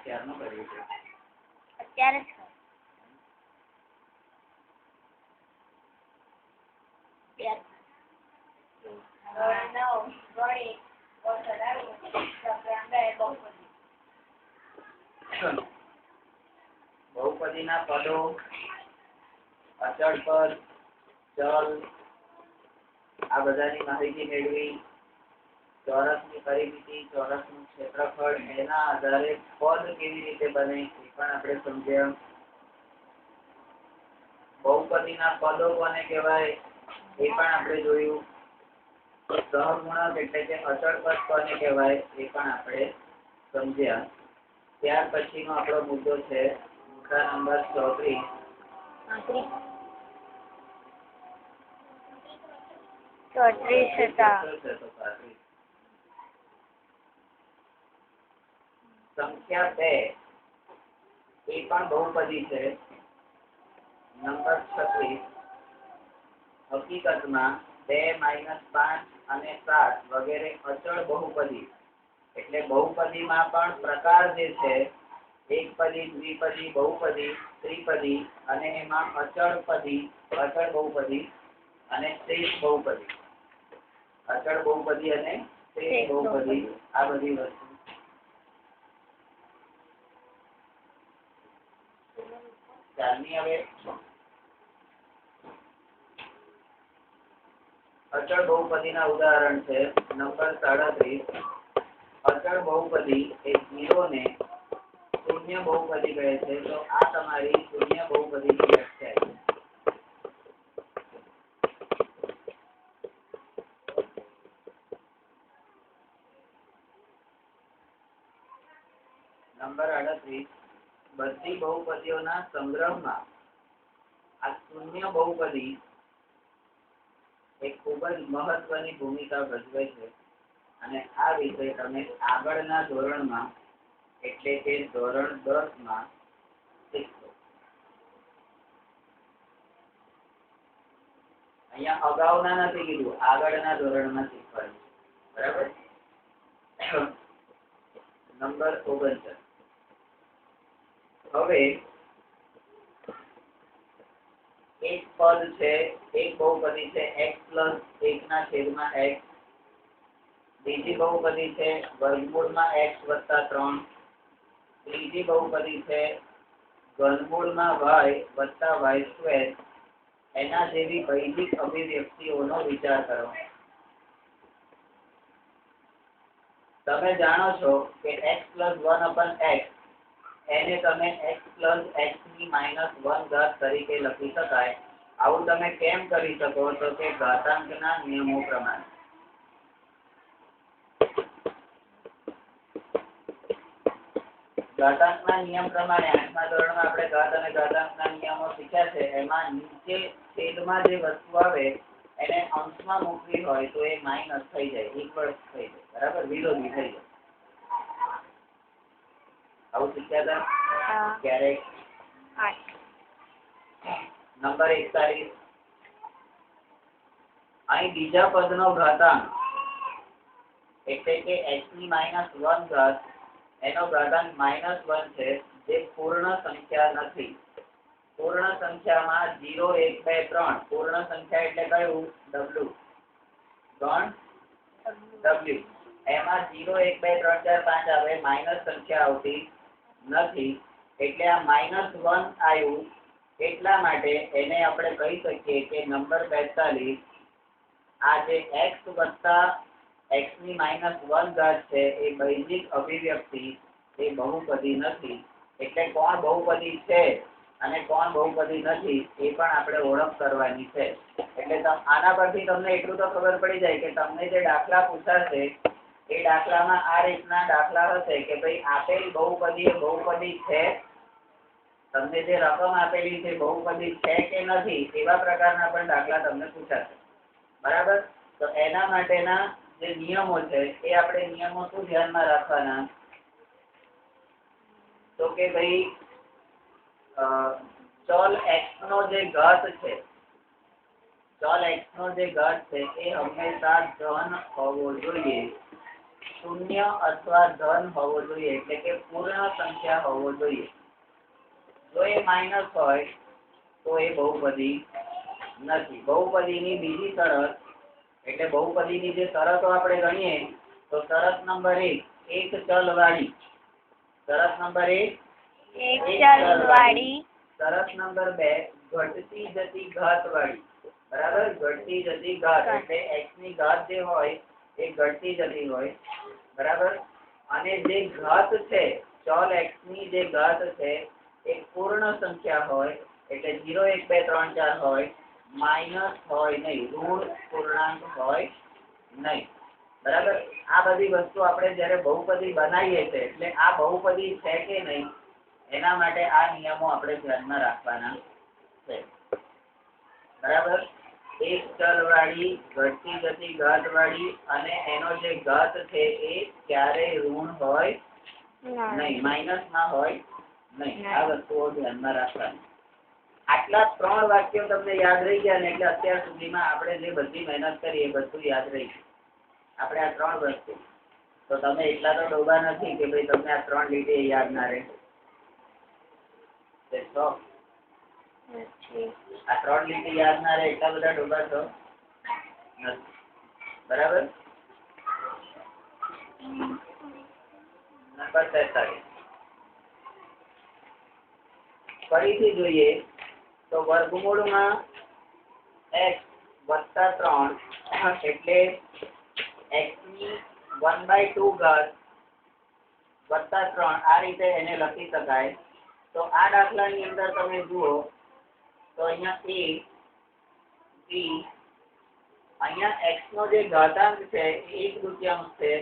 ક્યારનું કર્યું છે? અત્યારે બહુપદીના પદો, અચળ પદ, ચલ, આ બધાની માહિતી મેળવી, ચોરસની પરિમિતિ, ચોરસનું ક્ષેત્રફળ, એના આધારે પદ કેવી રીતે બને એ પણ આપણે સમજ્યા. બહુપદીના પદો કોને કહેવાય એ પણ આપણે જોયું. સહગુણક એટલે કે અચળ પદ કોને કહેવાય એ પણ આપણે સમજ્યા. ત્યાર પછીનો આપણો મુદ્દો છે મુદ્દા નંબર 34. સંખ્યા 2 એ પણ બહુપદી છે. નંબર 36. હકીકતમાં 2, -5 અને 7 વગેરે અચળ બહુપદી, એટલે બહુપદીમાં પણ પ્રકાર જે છે એકપદી, દ્વિપદી, બહુપદી, ત્રિપદી અને એમાં અચળ બહુપદી અને શ્રેષ્ઠ બહુપદી. અચળ બહુપદી અને શ્રેષ્ઠ બહુપદી, આ બધી વસ્તુ. હવે અચળ બહુપદીના ઉદાહરણ છે. નંબર 37. અચળ બહુપદી એ 0 ને શૂન્ય બહુપદી કહે છે. તો આ તમારી શૂન્ય બહુપદીની વ્યાખ્યા છે. નંબર 38. બધી બહુપદીઓના સંગ્રહમાં આ શૂન્ય બહુપદી એક ખૂબ જ મહત્વની ભૂમિકા ભજવે છે અને આ વિષય તમે આગળના ધોરણમાં એટલે કે ધોરણ 10 માં શીખશો. અહીંયા અગાઉના નથી કીધું, આગળના ધોરણમાં શીખવાનું. બરાબર. નંબર 39. હવે એક પદ છે, એક બહુપદી છે x + 1/x. બીજી બહુપદી છે વર્ગમૂળમાં x + 3. ત્રીજી બહુપદી છે ઘનમૂળમાં y + y². એના જેવી વૈદિક અભિવ્યક્તિઓનો વિચાર કરો. તમે જાણો છો કે x + 1/x એને તમે x + x⁻1 તરીકે લખી શકાય. આવું તમે કેમ કરી શકો? તો કે ઘાતાંકના નિયમો પ્રમાણે. ઘાતાંકના નિયમ પ્રમાણે 8મા ધોરણમાં આપણે ઘાત અને ઘાતાંકના નિયમો શીખ્યા છે. એમાં નીચે છેદમાં જે વસ્તુ આવે એને અંશમાં મૂકવી હોય તો એ માઇનસ થઈ જાય, ઇક્વલ થઈ જાય. બરાબર, વિરોધી થઈ જાય. આવું શીખ્યા હતા ક્યારેક? નંબર 41. અહીં બીજા પદનો ઘાતાંક એટલે કે x⁻1 એનો ઘાતાંક -1 છે, જે પૂર્ણ સંખ્યા નથી. પૂર્ણ સંખ્યામાં 0, 1, 2, 3 પૂર્ણ સંખ્યા એટલે કયું? W. ગણ W. એમાં 0, 1, 2, 3, 4, 5 આવે, માઇનસ સંખ્યા આવતી નથી. એટલે આ -1 આવ્યું. એટલા માટે એને આપણે કહી શકીએ કે નંબર 42 આ જે x + x⁻1 છે એ વૈદિક અભિવ્યક્તિ, એ બહુપદી નથી. એટલે કોણ બહુપદી છે અને કોણ બહુપદી નથી એ પણ આપણે ઓળખ કરવાની છે. એટલે આના પરથી તમને એટલું તો ખબર પડી જાય કે તમને જે દાખલા પૂછાશે એ દાખલામાં આ રીતના દાખલા હશે કે ભાઈ આપેલ બહુપદી એ બહુપદી છે. તમને જે રકમ આપેલી છે બહુપદી છે કે નથી એવા પ્રકારના પણ દાખલા તમને પૂછાશે. બરાબર. તો એના માટેના જે નિયમો છે એ આપણે નિયમો શું ધ્યાનમાં રાખવાના? તો કે ભાઈ ચલ x નો જે ઘાત છે, ચલ x નો જે ઘાત છે એ હંમેશા ધન હોવો જોઈએ. 0 શૂન્ય અથવા ધન હોવો જોઈએ, એટલે કે પૂર્ણ સંખ્યા હોવો જોઈએ. જો એ માઇનસ હોય તો એ બહુપદી નથી. બહુપદીની બીજી શરત, એટલે બહુપદીની જે શરતો આપણે ગણીએ તો શરત નંબર 1 એક ચલ વાળી, શરત નંબર 1 એક ચલ વાળી, શરત નંબર 2 ઘટતી જતી ઘાત વાળી. બરાબર, ઘટતી જતી ઘાત એટલે x ની ઘાત જે હોય એ ઘટતી જતી હોય. બરાબર, અને જે ઘાત છે ચલ x ની જે ઘાત છે એ પૂર્ણ સંખ્યા હોય, એટલે 0 1 2 3 4 હોય, માઇનસ હોય નહીં, ઋણ પૂર્ણાંક હોય નહીં. બરાબર, આ બધી વસ્તુ આપણે જ્યારે બહુપદી બનાવીએ છીએ એટલે આ બહુપદી છે કે નહીં એના માટે આ નિયમો આપણે ધ્યાનમાં રાખવાના છે. બરાબર, એક ચલ વાળી, ઘટતી જતી ઘાત વાળી અને એનો જે ઘાત છે એ ક્યારેય ઋણ હોય નહીં, માઇનસ માં હોય નહીં. આ વસ્તુઓ ધ્યાનમાં રાખવાની. આટલા 3 વાક્યો તમને યાદ રહી ગયા ને એટલે અત્યાર સુધીમાં આપણે જે બધી મહેનત કરી એ બધું યાદ રહી ગયું. આપણે આ 3 વસ્તુ, તો તમે એટલા તો ડોબા નથી કે ભાઈ તમને આ 3 લીટી યાદ ના રહે. આ 3 લીટી યાદ ના રહે એટલા બધા ડોબા છો નથી. બરાબર, નંબર 43 ફરીથી જોઈએ તો વર્ગમૂળમાં x વત્તા 3 એટલે x ની 1/2 ઘાત વત્તા 3 આ રીતે એને લખી શકાય. તો આ દાખલાની અંદર તમે જુઓ તો અહીંયા a b, અહીંયા x નો જે ઘાતાંક છે એ 1/3 છે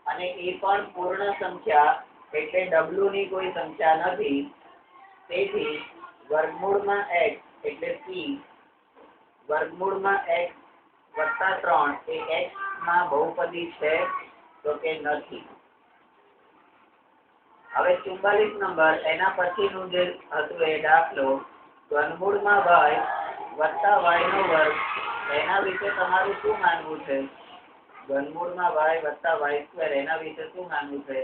અને એ પણ પૂર્ણ સંખ્યા એટલે w ની કોઈ સંખ્યા નથી. તેથી વર્ગમૂળમાં x એટલે c વર્ગમૂળમાં x વત્તા 3 એ x માં બહુપદી છે તો કે નથી. હવે 44 નંબર એના પછીનું જે હતું એ દાખલો ઘનમૂળમાં y વત્તા y નો વર્ગ, એના વિશે તમારું શું માનવું છે? ઘનમૂળમાં y વત્તા y સ્ક્વેર એના વિશે શું માનવું છે?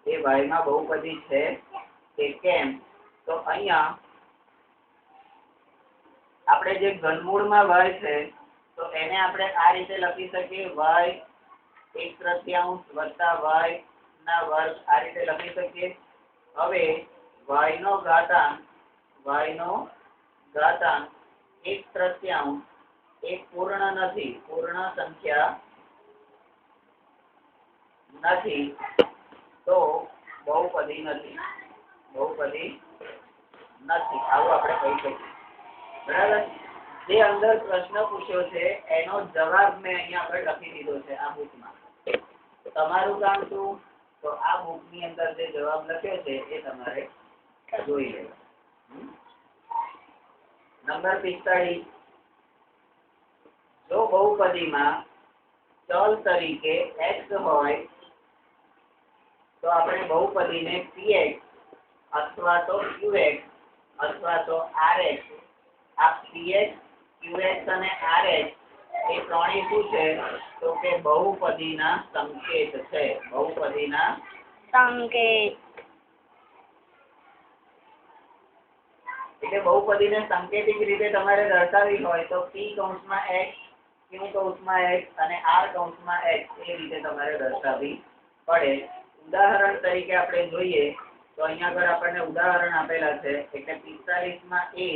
એ y માં બહુપદી છે કે કેમ? તો અહીંયા આપણે જે ઘનમૂળમાં y છે તો એને આપણે આ રીતે લખી શકીએ y 1/3 વત્તા y ના વર્ગ, આ રીતે લખી શકીએ. હવે y નો ઘાતાંક 1/3 એ પૂર્ણ નથી, પૂર્ણ સંખ્યા નથી, તો બહુપદી નથી, બહુપદી નથી આવું આપણે કહી શકીએ. બરાબર, જે અંદર પ્રશ્ન પૂછ્યો છે એનો જવાબ મેં અહીંયા આગળ લખી દીધો છે આ બુકમાં. તમારું કામ શું? તો આ બુકની અંદર જે જવાબ લખ્યો છે એ તમારે જોઈ લેવાનો. નંબર 45 જો બહુપદીમાં ચલ તરીકે x હોય તો આપણે બહુપદીને px અથવા તો qx અથવા તો rx, આ px qx અને rx એ ત્રણેય શું છે તો કે બહુપદીના સંકેત છે, બહુપદીના સંકેત. એટલે બહુપદીને સંકેતિક રીતે તમારે દર્શાવવી હોય તો p કૌંસમાં x, q કૌંસમાં x અને r કૌંસમાં x એ રીતે તમારે દર્શાવવી પડે. ઉદાહરણ તરીકે આપણે જોઈએ તો અહીંયા આગળ આપણને ઉદાહરણ આપેલા છે એટલે 45 માં a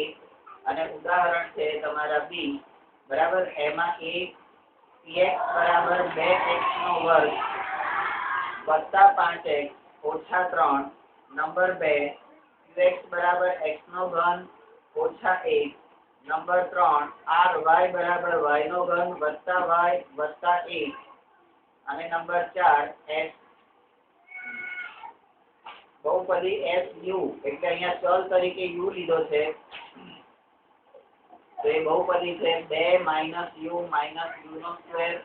અને ઉદાહરણ છે તમારા b. બરાબર, એમાં a px બરાબર 2x નો વર્ગ વત્તા 5x ઓછા 3, નંબર 2 qx બરાબર x નો ઘન ઓછા 1, નંબર 3 ry બરાબર y નો ઘન વત્તા y વત્તા 1 અને નંબર 4 s બહુપદી su એટલે અહીંયા ચલ તરીકે u લીધો છે તો એ બહુપદી છે 2 - u નો સ્ક્વેર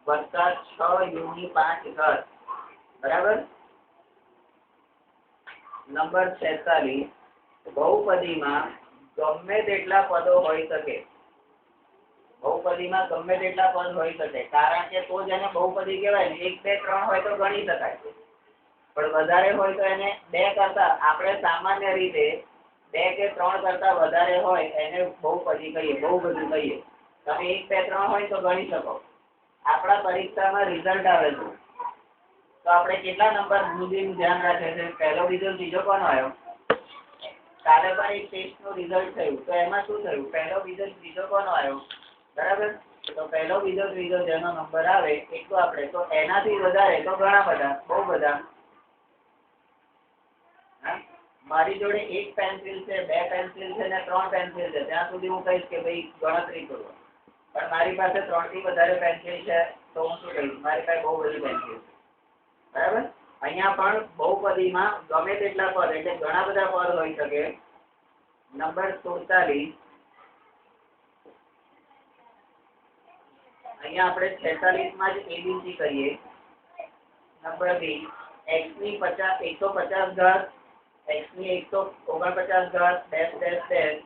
વત્તા 6u ની 5 ઘાત. બરાબર, નંબર 46 બહુપદીમાં ગમે તેટલા પદો હોઈ શકે, બહુપદીમાં ગમે તેટલા પદ હોઈ શકે, કારણ કે તો જ એને બહુપદી કહેવાય ને. 1 2 3 હોય તો ગણી શકાય, પણ વધારે હોય તો એને 2 કરતા, આપણે સામાન્ય રીતે 2 કે 3 કરતા વધારે હોય એને બહુપદી કહીએ, બહુપદી કહીએ. તમે 1 2 3 હોય તો ગણી શકો. આપણા પરીક્ષામાં રિઝલ્ટ આવે છે તો આપણે કેટલા નંબર સુધીનું ધ્યાન રાખે છે? પહેલો, બીજો, ત્રીજો કોનો આવ્યો? કાલે પણ એક ટેસ્ટનું રિઝલ્ટ થયું તો એમાં શું થયું? પહેલો, બીજો, ત્રીજો કોનો આવ્યો? બરાબર. તો પહેલો, બીજો, ત્રીજો જેનો નંબર આવે એટલું આપણે, તો એનાથી વધારે તો ઘણા બધા, બહુ બધા. મારી જોડે 1 પેન્સિલ છે, 2 પેન્સિલ છે ને 3 પેન્સિલ છે, ત્યાં સુધી હું કહીશ કે ભાઈ ગણતરી કરો. પણ મારી પાસે 3 થી વધારે પેન્સિલ છે તો હું શું કહીશ? મારી પાસે બહુ બધી પેન્સિલ છે. બરાબર. અહીંયા પણ બહુપદીમાં ગમે તેટલા પદ, એટલે ઘણા બધા પદ હોઈ શકે. નંબર 47, અહીંયા આપણે 46 માં જ એબીસી કરીએ. નંબર 2, x ની 150 ઘાત, x ની 149 ઘાત ડેશ ડેશ ડેશ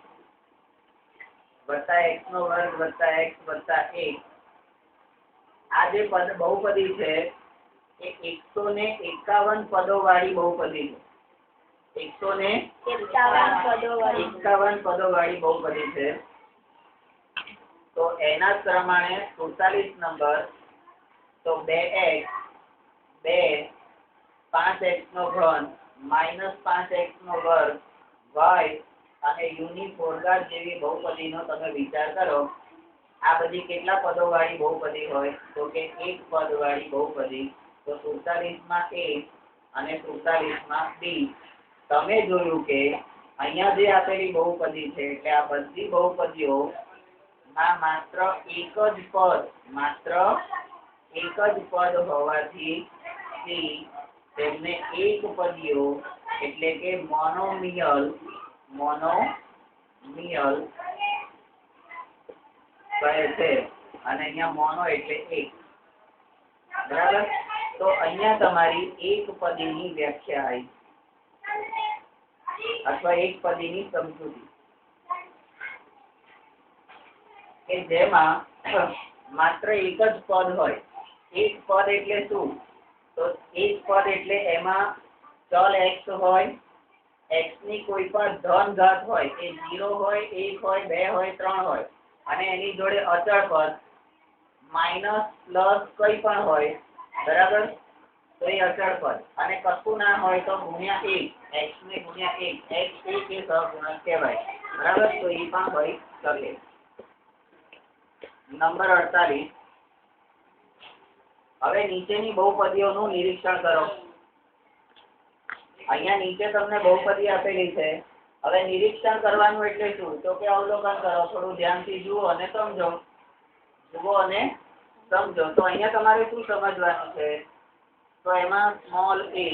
વત્તા x નો વર્ગ વત્તા x વત્તા 1. આ જે પદ બહુપદી છે એ 151 પદો વાળી બહુપદી છે. 151 પદો વાળી બહુપદી છે. તો એના જ પ્રમાણે 47 નંબર, તો 2x 2 5x નો ઘન -5x નો વર્ગ y અને u ની 4 ઘાત જેવી બહુપદીનો તમે વિચાર કરો. આ બધી કેટલા પદો વાળી બહુપદી હોય? તો કે 1 પદ વાળી બહુપદી. તો 47 માં a અને 47 માં b. તમે જોયું કે અહીંયા જે આપેલી બહુપદી છે એટલે આ બધી બહુપદીઓ માં માત્ર એક જ પદ હોવાથી તેમને એકપદીઓ એટલે કે મોનોમિયલ કહે છે. અને અહીંયા મોનો એટલે એક. બરાબર. તો અહીંયા તમારી એકપદીની વ્યાખ્યા આવી અથવા એકપદીની સમજૂતી કે જેમાં માત્ર એક જ પદ હોય. એક પદ એટલે શું? તો એક પદ એટલે એમાં ચલ x હોય, x ની કોઈ પણ ધન ઘાત હોય, એ 0 હોય, 1 હોય, 2 હોય, 3 હોય, અને એની જોડે અચળ પદ માઇનસ પ્લસ કઈ પણ હોય. બરાબર. તો એ અચળ પદ, અને કશું ના હોય તો ગુણ્યા 1, x ને ગુણ્યા 1, x એ સહગુણક કહેવાય. બરાબર. તો એ પણ હોય શકે. નંબર 48, હવે નીચેની બહુપદીઓનું નિરીક્ષણ કરો. અહીંયા નીચે તમને બહુપદી આપેલી છે. હવે નિરીક્ષણ કરવાનું એટલે શું? તો કે અવલોકન કરો, થોડું ધ્યાનથી જુઓ અને સમજો. તો અહીંયા તમારે શું સમજવાનું છે? તો એમાં સ્મોલ a,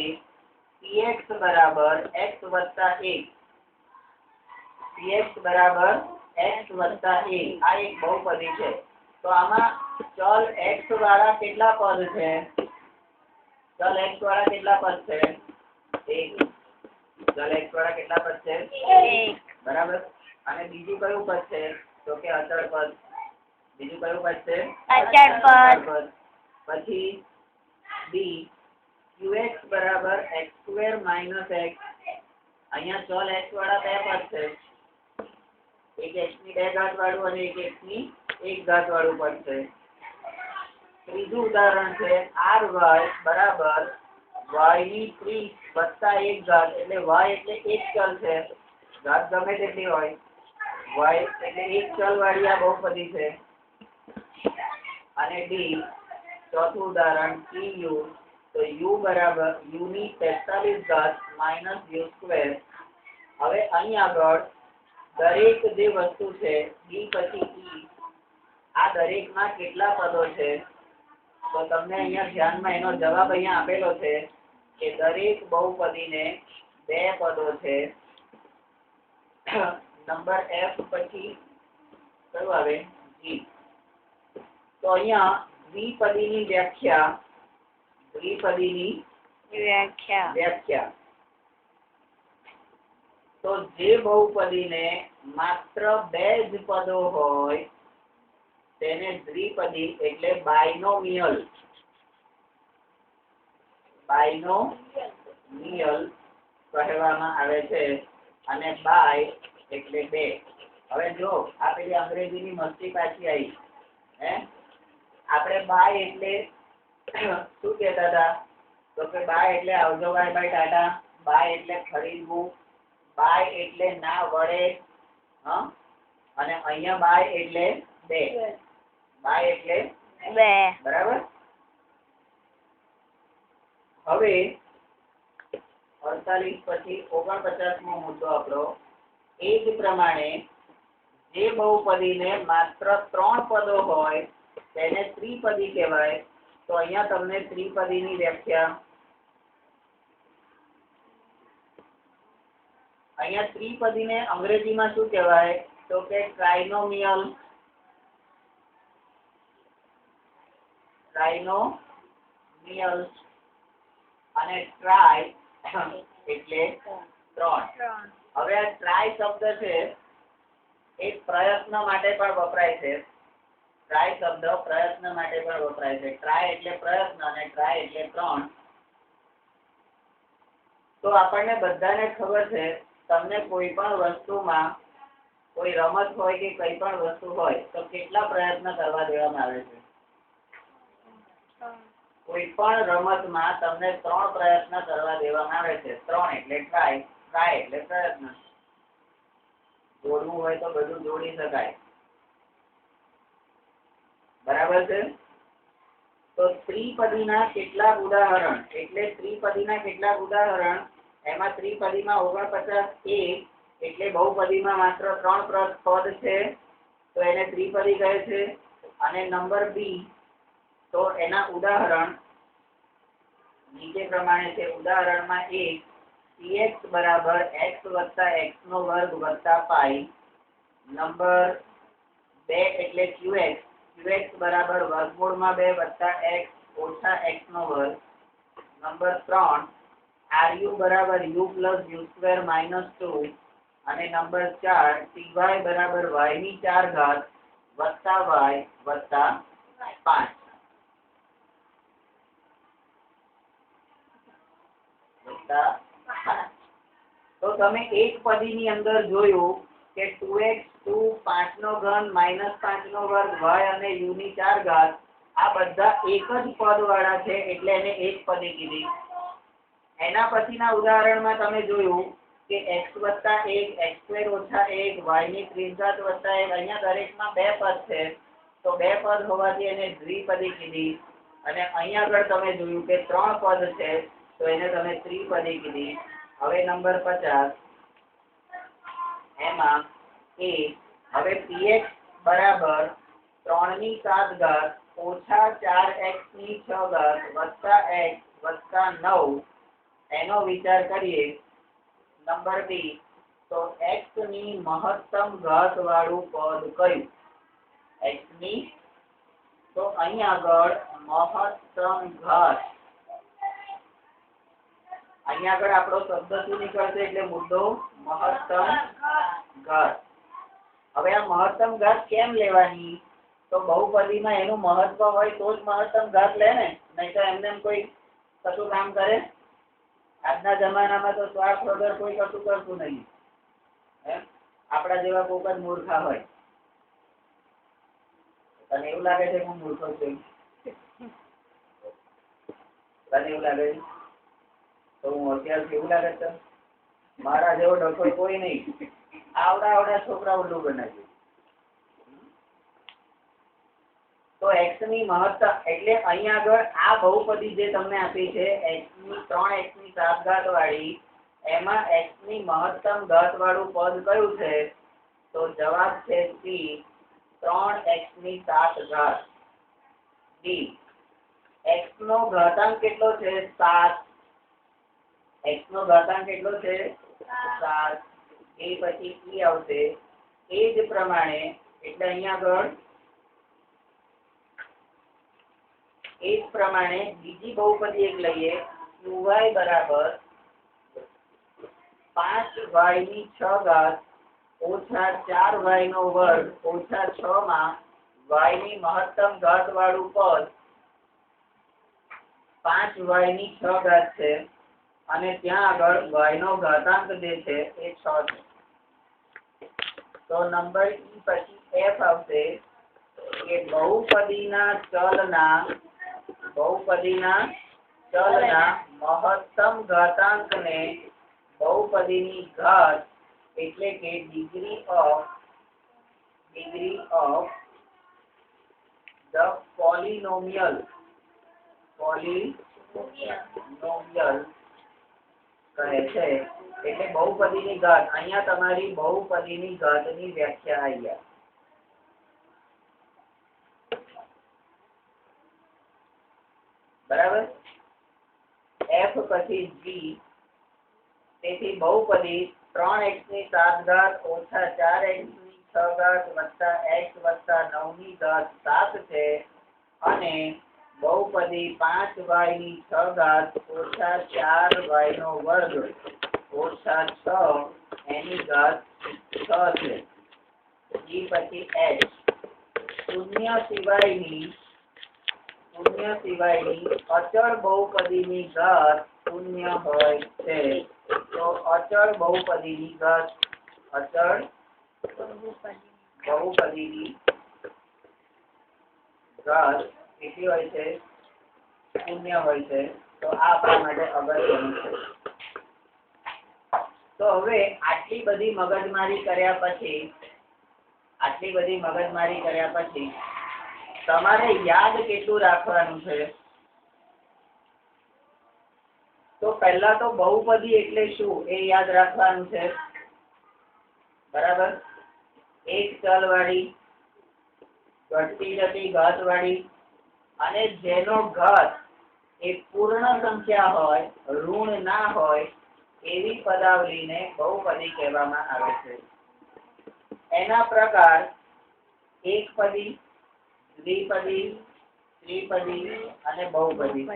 px બરાબર x વત્તા 1, px બરાબર x વત્તા 1 આ એક બહુપદી છે. તો આમાં ચલ x વાળા કેટલા પદ છે? ચલ x વાળા કેટલા પદ છે? 1. ચલ x વાળા કેટલા પદ છે? 1. બરાબર. અને બીજું કયું પદ છે? તો કે અચળ પદ. બીજું કયું પદ છે? અચળ પદ. પછી b, qx બરાબર x² - x. અહીંયા ચલ x વાળા બે પદ છે. એક x ની 2 ઘાત વાળું અને એક x ની 1 ઘાત વાળું પદ છે. ત્રીજું ઉદાહરણ છે ry બરાબર y ની 30 વત્તા 1 ઘાત. એટલે y એટલે એક ચલ છે, ઘાત ગમે તેટલી હોય. y એટલે એક ચલ વાળી આ બહુપદી છે. અને d, ચોથું ઉદાહરણ cu, તો u બરાબર u ની 45 ઘાત -u². હવે અહીં આગળ દરેક જે વસ્તુ છે b પછી e, આ દરેકમાં કેટલા પદો છે? તો તમને અહીંયા ધ્યાનમાં એનો જવાબ અહીંયા આપેલો છે કે દરેક બહુપદીને 2 પદો છે. નંબર f પછી કયું આવે? g. તો અહીંયા દ્વિપદીની વ્યાખ્યા. તો જે બહુપદીને માત્ર 2 જ પદો હોય તેને દ્વિપદી એટલે બાયનોમિયલ કહેવામાં આવે છે અને બાય એટલે બે. હવે જો આ પેલી અંગ્રેજીની મસ્તી પાછી આવી હે આપણે બાય એટલે શું કહેતા હતા તો કે બાય એટલે આવજો બાય બાય ટાટા, બાય એટલે ખરીદવું, બાય એટલે ના વડે અને અહીંયા બાય એટલે બે, બાય એટલે બે. બરાબર. હવે 48 પછી 49મો મુદ્દો આપણો એ જ પ્રમાણે જે બહુપદીને માત્ર 3 પદો હોય તેને ત્રિપદી કહેવાય. તો અહીંયા તમને ત્રિપદીની વ્યાખ્યા, અહીંયા ત્રિપદીને અંગ્રેજીમાં શું કહેવાય તો કે ટ્રાઇનોમિયલ અને ટ્રાય એટલે 3. હવે આ ટ્રાય શબ્દ છે એ પ્રયત્ન માટે પણ વપરાય છે. ટ્રાય શબ્દ પ્રયત્ન માટે પણ વપરાય છે. ટ્રાય એટલે પ્રયત્ન અને ટ્રાય એટલે 3. તો આપણને બધાને ખબર છે તમને કોઈ પણ વસ્તુમાં કોઈ રમત હોય કે કઈ પણ વસ્તુ હોય તો કેટલા પ્રયત્ન કરવા દેવામાં આવે છે? કોઈ પણ રમતમાં તમને 3 પ્રયત્ન કરવા દેવામાં આવે છે. 3 એટલે ટ્રાય, ટ્રાય એટલે પ્રયત્ન. જોડવું હોય તો બધું જોડી શકાય. બરાબર છે. તો ત્રિપદીના કેટલાક ઉદાહરણ એટલે ત્રિપદીના કેટલાક ઉદાહરણ એમાં ત્રિપદીમાં 49 એટલે બહુપદીમાં માત્ર 3 પદ છે તો એને ત્રિપદી કહે છે. અને નંબર બી તો એના ઉદાહરણ નીચે પ્રમાણે છે. ઉદાહરણમાં 1 px બરાબર x વત્તા x નો વર્ગ વત્તા પાઈ. નંબર 2 એટલે qx બરાબર વર્ગમૂળમાં 2 વત્તા x ઓછા x નો વર્ગ. નંબર 3 ru બરાબર u plus u square minus 2. અને નંબર 4 ty બરાબર y ની 4 ઘાત વત્તા y વત્તા 5. તો તમે એક પદીની અંદર જોયું કે 2x 2 5 નો ઘન માઇનસ 5 નો વર્ગ y અને u ની 4 ઘાત આ બધા એક જ પદ વાળા છે એટલે એને એક પદી કીધી. એના પછીના ઉદાહરણમાં તમે જોયું કે x વત્તા 1 x સ્ક્વેર ઓછા 1 y ની 3 ઘાત વત્તા 1 અહીંયા દરેકમાં 2 પદ છે તો 2 પદ હોવાથી એને દ્વિપદી કીધી. અને અહીંયા આગળ તમે જોયું કે 3 પદ છે તો એને તમે ત્રિપદી કીધી. હવે નંબર 50 એમાં હવે px બરાબર 3 ની 7 ઘાત ઓછા 4x ની 6 ઘાત વત્તા x વત્તા 9 એનો વિચાર કરીએ. નંબર બી તો x ની મહત્તમ ઘાત વાળું પદ કયું? x ની તો અહીંયા આગળ મહત્તમ ઘાત, અહીંયા આગળ આપણો શબ્દ શું નીકળશે એટલે મુદ્દો મહત્તમ ઘાત. હવે આ મહત્તમ ઘાત કેમ લેવાની? તો બહુપદીમાં એનું મહત્વ હોય તો જ મહત્તમ ઘાત લે ને, નહીં તો એમને કોઈ કશું કામ કરે? આજના જમાનામાં તો સ્વાર્થ વગર કોઈ કશું કરતું નહીં. આપણા જેવા કોક જ મૂર્ખા હોય. તને એવું લાગે છે હું મૂર્ખો છું? તને એવું લાગે છે તો હું હોશિયાર છું એવું લાગે છે? મારા જેવો ડખો કોઈ નહીં. આવડા છોકરા ઉલ્લુ બનાવ્યું. તો x ની મહત્તમ એટલે અહીંયા આગળ આ બહુપદી જે તમને આપી છે x ની 3x ની 7 ઘાત વાળી એમાં x ની મહત્તમ ઘાત વાળું પદ કયું છે? તો જવાબ છે C 3x ની 7 ઘાત. ડી x નો ઘાતાંક કેટલો છે? 7. x નો ઘાતાંક કેટલો છે? 7. એ પછી E આવશે. એ જ પ્રમાણે એટલે અહીંયા આગળ એ જ પ્રમાણે બીજી બહુપદી એક લઈએ. qy બરાબર 5y ની 6 ઘાત ઓછા 4y નો વર્ગ ઓછા 6 માં y ની મહત્તમ ઘાત વાળું પદ 5y ની 6 ઘાત છે અને ત્યાં આગળ y નો ઘાતાંક જે છે એ 6 છે. તો નંબર E પછી f આવશે કે બહુપદીના ચલના મહત્તમ ઘાતાંકને બહુપદીની ઘાત એટલે કે ડિગ્રી ઓફ ધ પોલિનોમિયલ કહે છે. એટલે બહુપદીની ઘાત, અહીંયા તમારી બહુપદીની ઘાતની વ્યાખ્યા આવી ગયા. બરાબર. f પછી g, તેથી બહુપદી 3x ની 7 ઘાત ઓછા 4x ની 6 ઘાત વત્તા x વત્તા 9 ની ઘાત 7 છે અને બહુપદી 5y ની 6 ઘાત ઓછા 4y નો વર્ગ ઓછા 6 એની ઘાત 6 છે. g પછી h, શૂન્ય સિવાયની અચળ બહુપદીની ઘાત શૂન્ય હોય છે. તો અચળ બહુપદીની ઘાત કેટલી હોય છે? શૂન્ય હોય છે. તો આ આપણા માટે અગત્યનું છે. તો હવે આટલી બધી મગજમારી કર્યા પછી તમારે યાદ કેટલું રાખવાનું છે? તો પહેલા તો બહુપદી એટલે શું એ યાદ રાખવાનું છે. બરાબર. એક ચલ વાળી, ઘટતી જતી ઘાત વાળી અને જેનો ઘાત એ પૂર્ણ સંખ્યા હોય, ઋણ ના હોય એવી પદાવલીને બહુપદી કહેવામાં આવે છે. એના પ્રકાર એકપદી, દ્વિપદી, ત્રિપદી અને બહુપદી.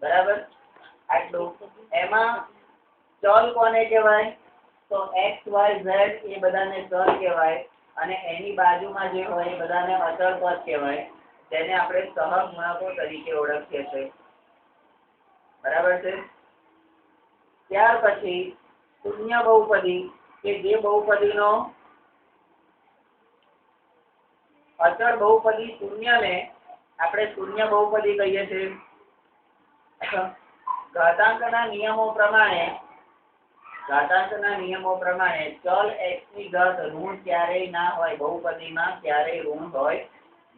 બરાબર. આટલું. એમાં ચલ કોને કહેવાય? તો x y z એ બધાને ચલ કહેવાય અને એની બાજુમાં જે હોય એ બધાને અચળ પદ કહેવાય, જેને આપણે સહગુણકો તરીકે ઓળખીએ છીએ. બરાબર છે. ત્યાર પછી શૂન્ય બહુપદી કે જે બહુપદીનો અચળ બહુપદી શૂન્યને આપણે શૂન્ય બહુપદી કહીએ છીએ. ઘાતાંકના નિયમો પ્રમાણે ચલ x ની ઘાત ઋણ ક્યારેય ના હોય, બહુપદીમાં ક્યારેય ઋણ હોય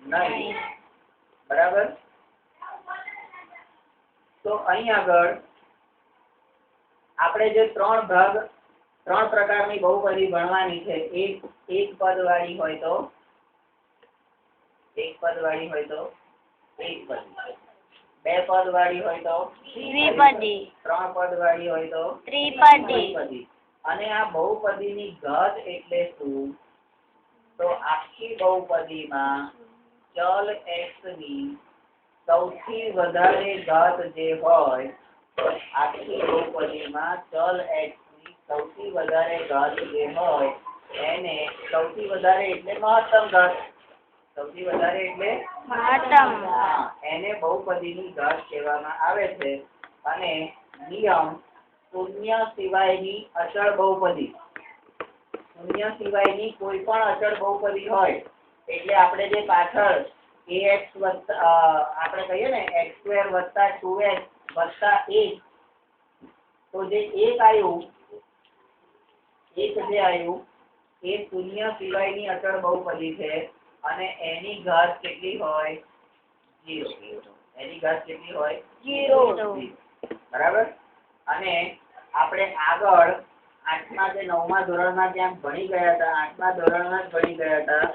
નહીં. બરાબર. તો અહીં આગળ આપણે જે ત્રણ પ્રકારની બહુપદી ભણવાની છે. એક પદ વાળી હોય તો એક પદી, બે પદ વાળી હોય તો દ્વિપદી, ત્રણ પદ વાળી હોય તો ત્રિપદી. અને આ બહુપદીની ઘાત એટલે શું? તો આખી બહુપદીમાં ચલ x ની સૌથી વધારે ઘાત જે હોય, આખી બહુપદીમાં ચલ x ની સૌથી વધારે ઘાત જે હોય એને સૌથી વધારે એટલે મહત્તમ ઘાત. સૌથી વધારે એટલે એને બહુપદીની ઘાત કહેવામાં આવે છે. અને નિયમ શૂન્ય સિવાયની અચળ બહુપદી, શૂન્ય સિવાયની કોઈ પણ અચળ બહુપદી હોય એટલે આપણે જે પાછળ ax આપણે કહીએ ને x² + 2x + 1, તો જે એક આવ્યું એ શૂન્ય સિવાયની અચળ બહુપદી છે અને એની ઘાત કેટલી હોય? 0. એની ઘાત કેટલી હોય? 0. બરાબર. અને આપણે આગળ 8મા કે 9મા ધોરણમાં ત્યાં ભણી ગયા હતા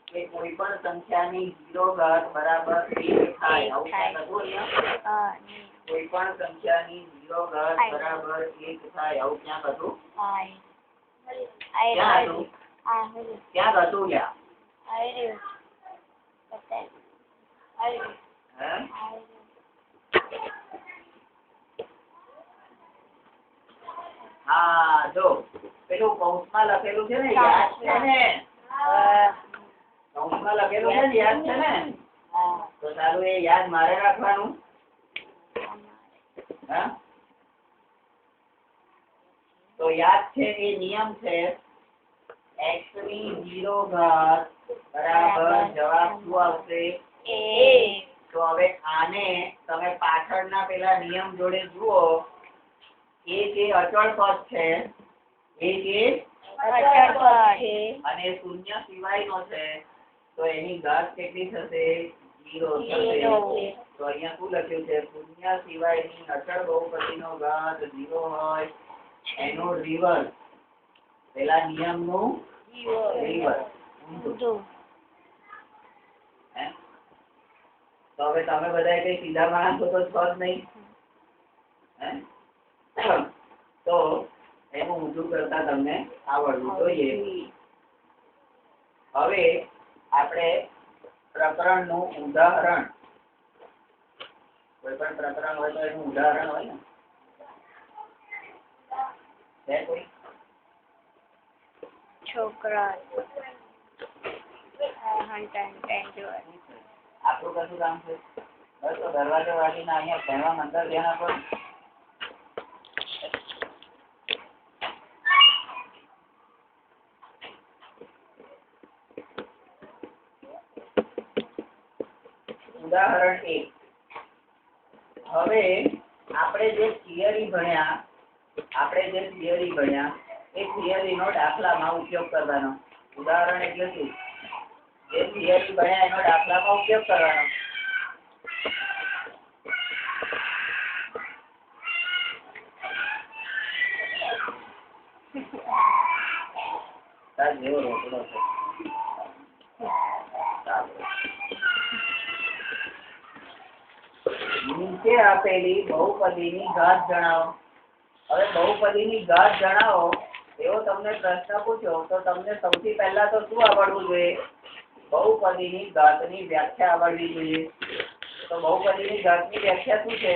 કે કોઈ પણ સંખ્યાની 0 ઘાત બરાબર 1 થાય. આવું ક્યાં હતું અહીંયા? કોઈ પણ સંખ્યાની 0 ઘાત બરાબર 1 થાય. આવું ક્યાં હતું? ક્યાં હતું લ્યા? હા, જો પેલું કૌંસમાં લખેલું છે ને, યાદ છે ને? કૌંસમાં બોર્ડમાં લખેલું છે ને, યાદ છે ને? તો ચાલો એ યાદ મારે રાખવાનું. હા, તો યાદ છે એ નિયમ છે x ની 0 ઘાત બરાબર જવાબ શું આવશે? તો હવે આને તમે પાછળના પેલા નિયમ જોડે જુઓ. એ જે અચળ પદ છે એ જે અને શૂન્ય સિવાયનો છે તો એની ઘાત કેટલી થશે? 0 થશે. તો અહીંયા શું લખ્યું છે? શૂન્ય સિવાયની અચળ બહુપદીનો ઘાત 0 હોય એનો રિવર્સ. પેલા નિયમનું રિવર્સ. તો હવે તમે બધા કઈ સીધા માણસ તો છો જ નહીં. તો એનું ઊંધું કરતા તમને આવડવું જોઈએ. હવે આપણે પ્રકરણનું ઉદાહરણ, કોઈ પણ પ્રકરણ હોય તો એનું ઉદાહરણ હોય ને. છે કોઈ? છોકરા આપણું કશું કામ છે? બસ તો દરવાજો વાળીને અહીંયા ભણવા અંદર ધ્યાન આપો. ઉદાહરણ 1. હવે આપણે જે થિયરી ભણ્યા એ થિયરીનો દાખલામાં ઉપયોગ કરવાનો. ઉદાહરણ એટલે શું? જે થિયરી ભણ્યા એનો દાખલામાં ઉપયોગ કરવાનો. જેવો રોકડો છે. નીચે આપેલી બહુપદીની ઘાત જણાવો. હવે બહુપદીની ઘાત જણાવો એવો તમને પ્રશ્ન પૂછ્યો તો તમને સૌથી પહેલા તો શું આવડવું જોઈએ? બહુપદીની ઘાતની વ્યાખ્યા આવડવી જોઈએ. તો બહુપદીની ઘાતની વ્યાખ્યા શું છે?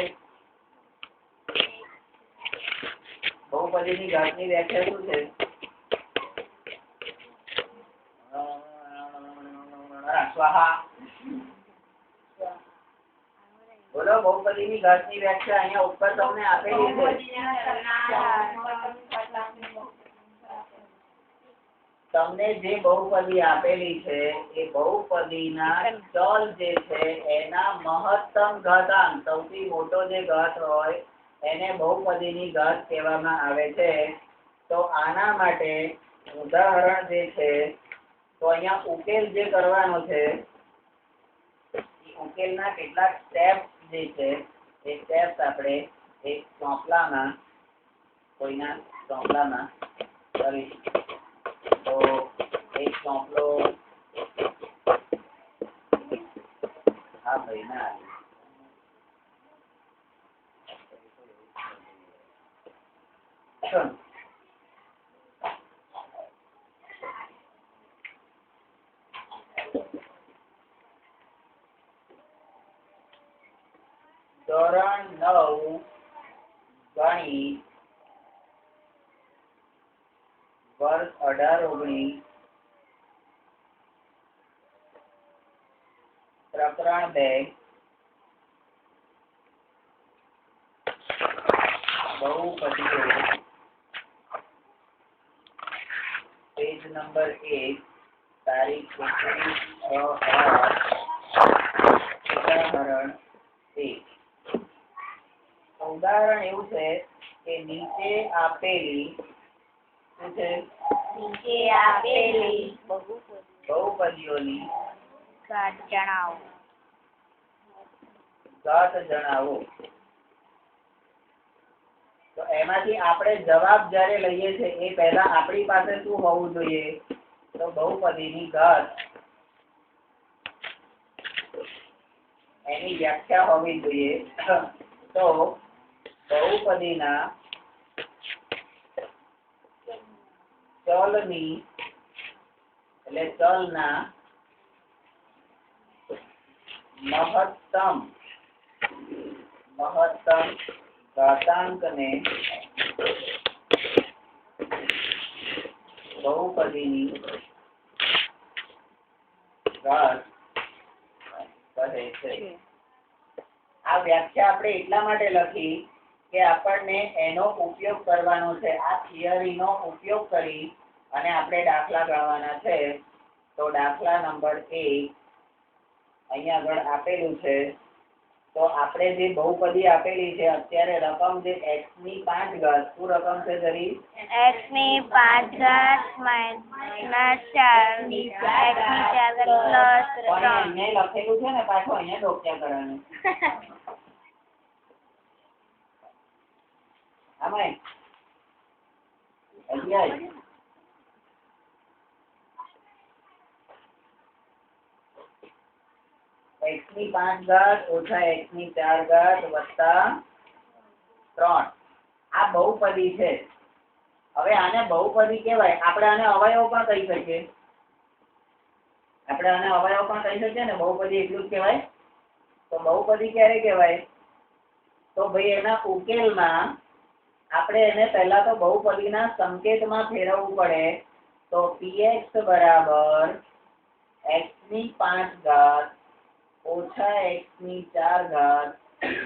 બહુપદીની ઘાતની વ્યાખ્યા શું છે? સ્વાહા. બોલો, બહુપદીની ઘાતની વ્યાખ્યા અહીંયા ઉપર તમને આપેલી છે. તમને જે બહુપદી આપેલી છે એ બહુપદીના ચલ જે છે એના મહત્તમ ઘાતાંક, સૌથી મોટો જે ઘાત હોય એને બહુપદીની ઘાત કહેવામાં આવે છે. તો આના માટે ઉદાહરણ જે છે તો અહીંયા ઉકેલ જે કરવાનો છે ઉકેલના કેટલાક સ્ટેપ જે છે એ સ્ટેપ્સ આપણે એક ચોપડામાં, કોઈના ચોપડામાં કરીશું. તો એક ચોપડો આ ભાઈ ના ધોરણ 9 ગણિત વર્ષ 18-19 પ્રકરણ 2 બહુપદીઓ પેજ નંબર 1 તારીખ 29/8 ઉદાહરણ 1. ઉદાહરણ એવું છે કે નીચે આપેલી બહુપદીઓની ઘાત જણાવો. તો એમાંથી આપણે જવાબ જ્યારે લઈએ છીએ એ પહેલા આપણી પાસે શું હોવું જોઈએ? તો બહુપદીની ઘાત એની વ્યાખ્યા હોવી જોઈએ. તો બહુપદીના ચલની એટલે ચલના મહત્તમ ઘાતાંકને બહુપદીની ઘાત કહે છે. આ વ્યાખ્યા આપણે એટલા માટે લખી કે આપણને એનો ઉપયોગ કરવાનો છે. આ થિયરીનો ઉપયોગ કરી અને આપણે દાખલા ગણવાના છે. તો દાખલા નંબર 1 અહીંયા આગળ આપેલું છે. તો આપણે જે બહુપદી આપેલી છે અત્યારે રકમ જે x ની 5 ઘાત, શું રકમ છે જરી? x ની 5 ઘાત માઇનસ 4 x ની 4 ઘાત પ્લસ 3. અહીંયા લખેલું છે ને પાછું અહીંયા ડોક્યા કરવાનું. આમાં અહીંયા x ની 5 ઘાત ઓછા x ની 4 ઘાત વત્તા 3. આ બહુપદી છે. હવે આને બહુપદી કહેવાય. આપણે આને અવયવ પણ કહી શકીએ. ને બહુપદી એટલું જ કહેવાય. તો બહુપદી ક્યારે કહેવાય? તો ભાઈ એના ઉકેલમાં આપણે એને પહેલા તો બહુપદીના સંકેતમાં ફેરવવું પડે. તો px બરાબર x ની 5 ઘાત ઓછા x ની 4 ઘાત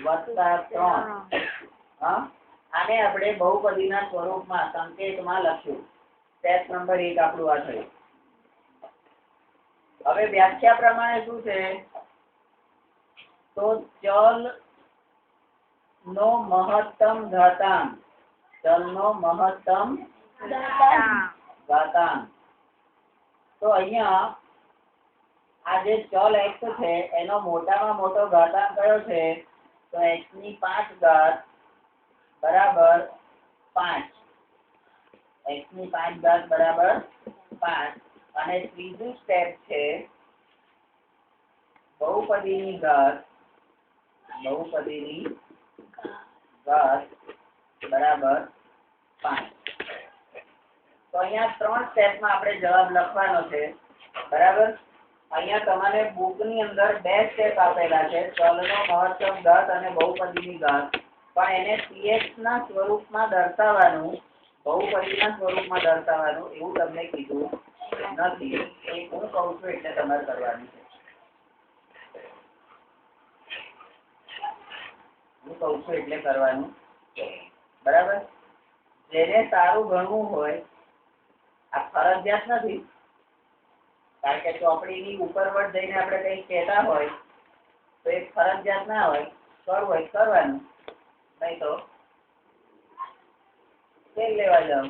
વત્તા 3. આને આપણે બહુપદીના સ્વરૂપમાં સંકેતમાં લખ્યું. સ્ટેપ નંબર 1 આપણું આ થયું. હવે વ્યાખ્યા પ્રમાણે શું છે? તો ચલ નો મહત્તમ ઘાતાંક. ચલનો મહત્તમ ઘાતાંક. તો અહીંયા આ જે ચલ x છે એનો મોટામાં મોટો ઘાતાંક કયો છે? તો x ની 5 ઘાત બરાબર 5. x ની 5 ઘાત બરાબર 5. અને ત્રીજું સ્ટેપ છે બહુપદીની ઘાત. બહુપદીની ઘાત બરાબર 5. તો અહીંયા 3 સ્ટેપમાં આપણે જવાબ લખવાનો છે. બરાબર. અહીંયા તમારે બુકની અંદર 2 સ્ટેપ આપેલા છે, ચલનો મહત્તમ ઘાત અને બહુપદીની ઘાત. પણ એને px ના સ્વરૂપમાં દર્શાવવાનું, બહુપદીના સ્વરૂપમાં દર્શાવવાનું એવું તમને કીધું નથી. એ હું કહું છું એટલે તમારે કરવાનું છે. હું કહું છું એટલે કરવાનું. બરાબર. જેને સારું ગણવું હોય, આ ફરજિયાત નથી, કારણ કે ચોપડીની ઉપરવટ જઈને આપણે કંઈક કહેતા હોય તો એ ફરજિયાત ના હોય. કરવું હોય કરવાનું, નહીં તો તેલ લેવા જાવ.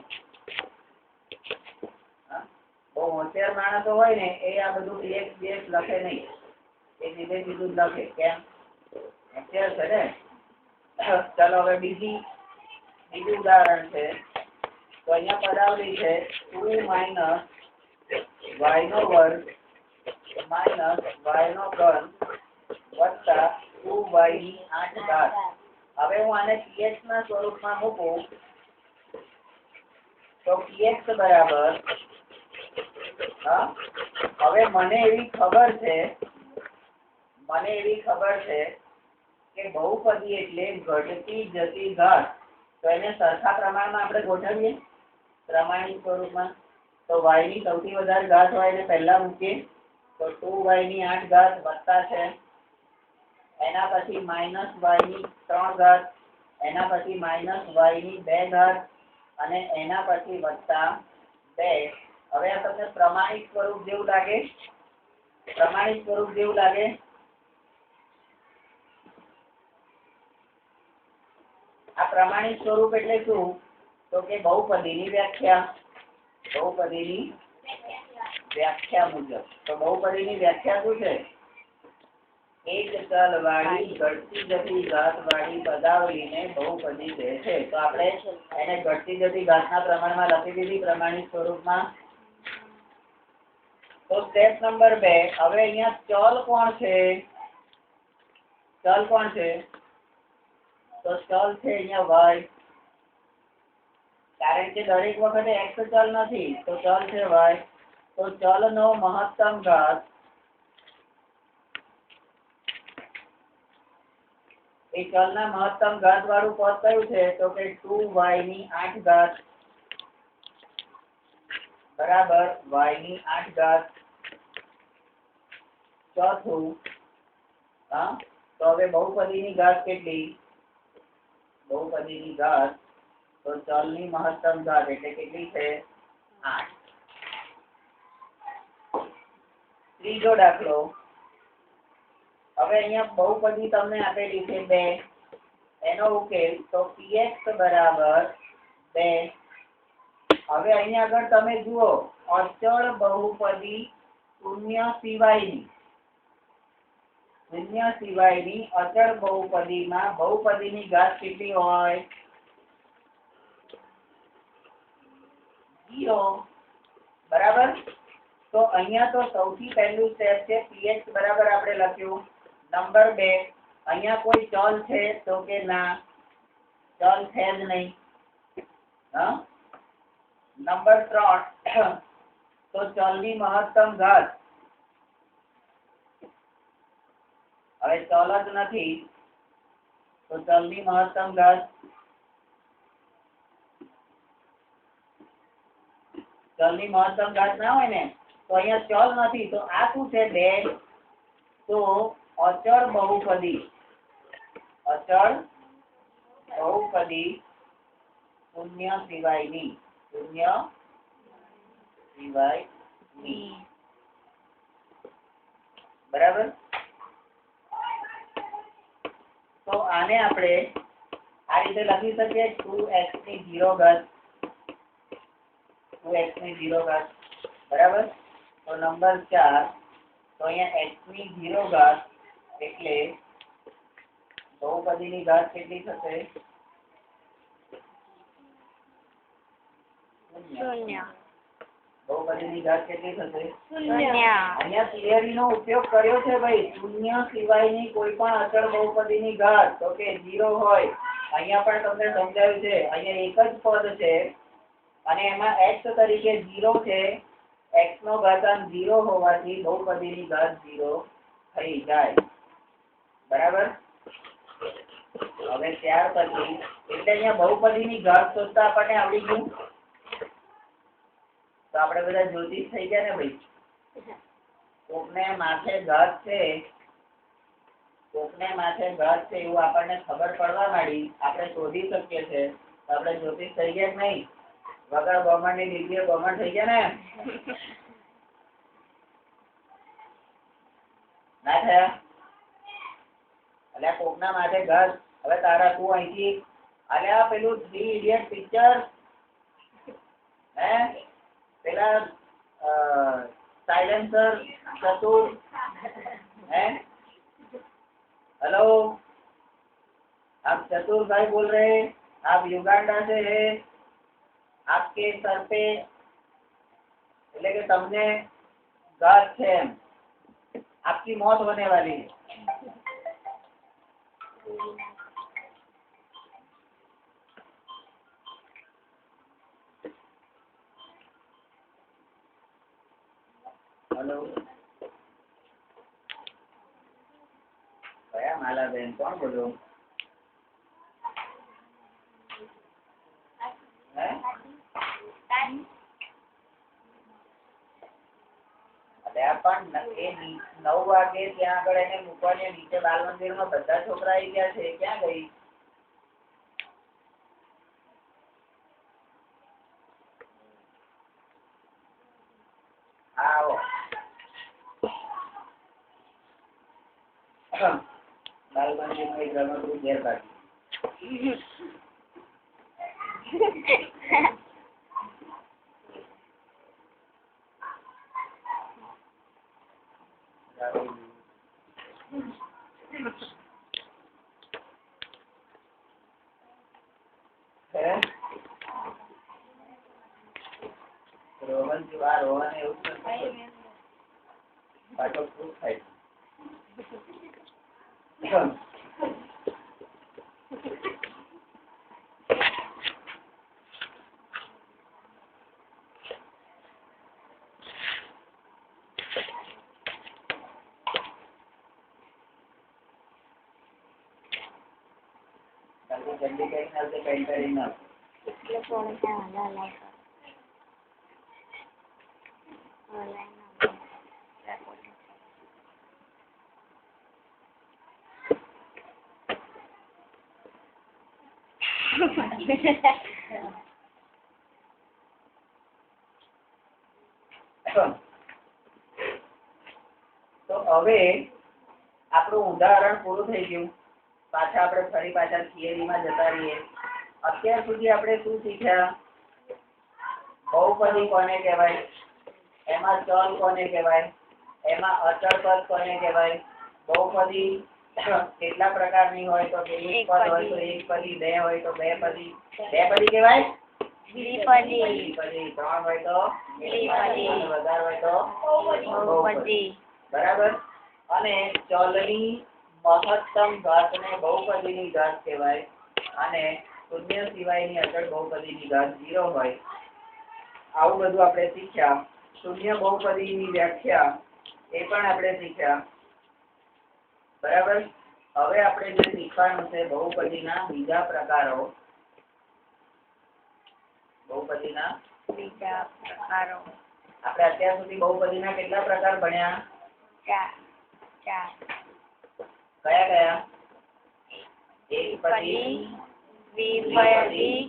બહુ હોશિયાર માણસો હોય ને એ આ બધું એક લખે નહીં. એ સીધે સીધું જ લખે. કેમ? હોશિયાર છે ને. ચાલો હવે બીજું ઉદાહરણ છે. તો અહીંયા પદાવલી છે 2 માઇનસ y નો વર્ગ માઇનસ y નો ઘન વત્તા 2y ની 8 ઘાત. હવે હું આને px ના સ્વરૂપમાં મૂકું તો px બરાબર, હવે મને એવી ખબર છે કે બહુપદી એટલે ઘટતી જતી ઘાત. તો એને સરખા પ્રમાણમાં આપણે ગોઠવીએ પ્રમાણિત સ્વરૂપમાં. તો y ની સૌથી વધારે ઘાત હોય એને પહેલા મૂકીએ. તો 2y ની 8 ઘાત વત્તા છે, એના પછી માઇનસ y ની 3 ઘાત, એના પછી માઇનસ y ની 2 ઘાત અને એના પછી વત્તા 2. હવે આ તમને પ્રમાણિત સ્વરૂપ જેવું લાગે? આ પ્રમાણિત સ્વરૂપ એટલે શું? તો કે બહુપદીની વ્યાખ્યા મુજબ. તો બહુપદીની વ્યાખ્યા શું છે? એક ચલ વાળી ઘટતી જતી ઘાત વાળી પદાવલીને બહુપદી કહે છે. તો આપણે એને ઘટતી જતી ઘાતના પ્રમાણમાં લખી દીધી પ્રમાણિત સ્વરૂપમાં. તો સ્ટેપ નંબર 2. હવે અહીંયા ચલ કોણ છે? તો ચલ છે અહીંયા y. કારણ કે દરેક વખતે x ચલ નથી, તો ચલ છે y. તો ચલનો મહત્તમ ઘાત એ ચલના મહત્તમ ઘાત વાળું પદ કયું છે? તો કે 2y ની 8 ઘાત બરાબર y ની 8 ઘાત ચોથું હા તો હવે બહુપદીની ઘાત કેટલી? બહુપદીની ઘાત તો ચલની મહત્તમ ઘાત એટલે કેટલી છે? 8. ત્રીજો દાખલો. હવે અહીંયા બહુપદી તમને આપેલી છે 2. એનો ઉકેલ તો px બરાબર 2. હવે અહીંયા આગળ તમે જુઓ અચળ બહુપદી શૂન્ય સિવાયની અચળ બહુપદીમાં બહુપદીની ઘાત કેટલી હોય? 0. બરાબર. તો અહીંયા તો સૌથી પહેલું સ્ટેપ છે px બરાબર આપણે લખ્યું. નંબર 2 અહીંયા કોઈ ચલ છે તો કે ના, ચલ છે જ નહીં. હા. નંબર 3 તો ચલની મહત્તમ ઘાત. હવે ચલ જ નથી તો ચલની મહત્તમ ઘાત. ચલની મહત્તમ ઘાત ના હોય ને તો અહીંયા ચલ નથી તો આ શું છે? 2. તો અચળ બહુપદી શૂન્ય સિવાયની બરાબર. તો આને આપણે આ રીતે લખી શકીએ 2x ની 0 ઘાત. 2x ની 0 ઘાત બરાબર. તો નંબર 4 તો અહીંયા x ની 0 ઘાત એટલે બહુપદીની ઘાત કેટલી થશે? 0. બહુપદીની ઘાત કેટલી થશે? 0. અહીંયા થિયરીનો ઉપયોગ કર્યો છે ભાઈ. શૂન્ય સિવાયની કોઈ પણ અચળ બહુપદીની ઘાત તો કે 0 હોય. અહીંયા પણ તમને સમજાવ્યું છે. અહીંયા એક જ પદ છે અને એમાં x તરીકે 0 છે. x નો ઘાતાંક 0 હોવાથી બહુપદીની ઘાત 0 થઈ જાય. બરાબર. હવે ત્યાર પછી એટલે અહીંયા બહુપદીની ઘાત શોધતા આપણને આવડી ગયું. તો આપણે બધા જ્યોતિષ થઈ ગયા ને ભાઈ. કોકને માથે ઘાત છે એવું આપણને ખબર પડવા માંડી, આપણે શોધી શકીએ છે તો આપણે જ્યોતિષ થઈ ગયા કે નહીં? વગર ગવર્મેન્ટની ડિગ્રીએ ગવર્મેન્ટ થઈ ગયા ને? ના થયા? અલ્યા કોકના માથે ઘાત. હવે તારા તું અહીંથી અલ્યા પેલું 3 ઇડિયટ પિક્ચર હે પેલા साइलेंसर चतुर है. हेलो, आप चतुर भाई बोल रहे हैं? आप युगांडा से है. आपके सर पे એટલે કે તમને ઘાત છે, आपकी मौत होने वाली है. हेलो, कया मालाबेन કોણ બોલો? હે અલ્યા પણ એ 9 વાગે ત્યાં આગળ એને મૂકવાની નીચે બાલ મંદિરમાં બધા છોકરા આવી ગયા છે. ક્યાં ગઈ? હા આવો. બાલ મંદિરમાં એક રમકડું ઘેર કાઢ્યું. રોહન જેવા રોહન એવું પાછો ખુશ થાય. જલ્દી કઈ ના પેન્ટ કરી ના એટલે થોડું ત્યાં હલા તો હવે આપણું ઉદાહરણ પૂરું થઈ ગયું. પાછા આપણે ફરી પાછા થિયરીમાં જતા રહીએ. અત્યાર સુધી આપણે શું શીખ્યા? બહુપદી કોને કહેવાય, એમાં ચલ કોને કહેવાય, એમાં અચળ પદ કોને કહેવાય, બહુપદી કેટલા પ્રકારની હોય તો એક પદ હોય તો એક પદી, બે હોય તો બે પદી, બે પદી કહેવાય, દ્વિપદી, ત્રણ હોય તો ત્રિપદી, વધારે હોય તો બહુપદી. બરાબર. અને ચલની મહત્તમ ઘાતને બહુપદીની ઘાત કહેવાય અને શૂન્ય સિવાયની અચળ બહુપદીની ઘાત 0 હોય. આવું બધું આપણે શીખ્યા. શૂન્ય બહુપદીની વ્યાખ્યા એ પણ આપણે શીખ્યા. બરાબર. હવે આપણે જે શીખવાનું છે બહુપદીના બીજા પ્રકારો. બહુપદીના બીજા પ્રકારો. આપણે અત્યાર સુધી બહુપદીના કેટલા પ્રકાર ભણ્યા? 4. કયા કયા? એકપદી, દ્વિપદી,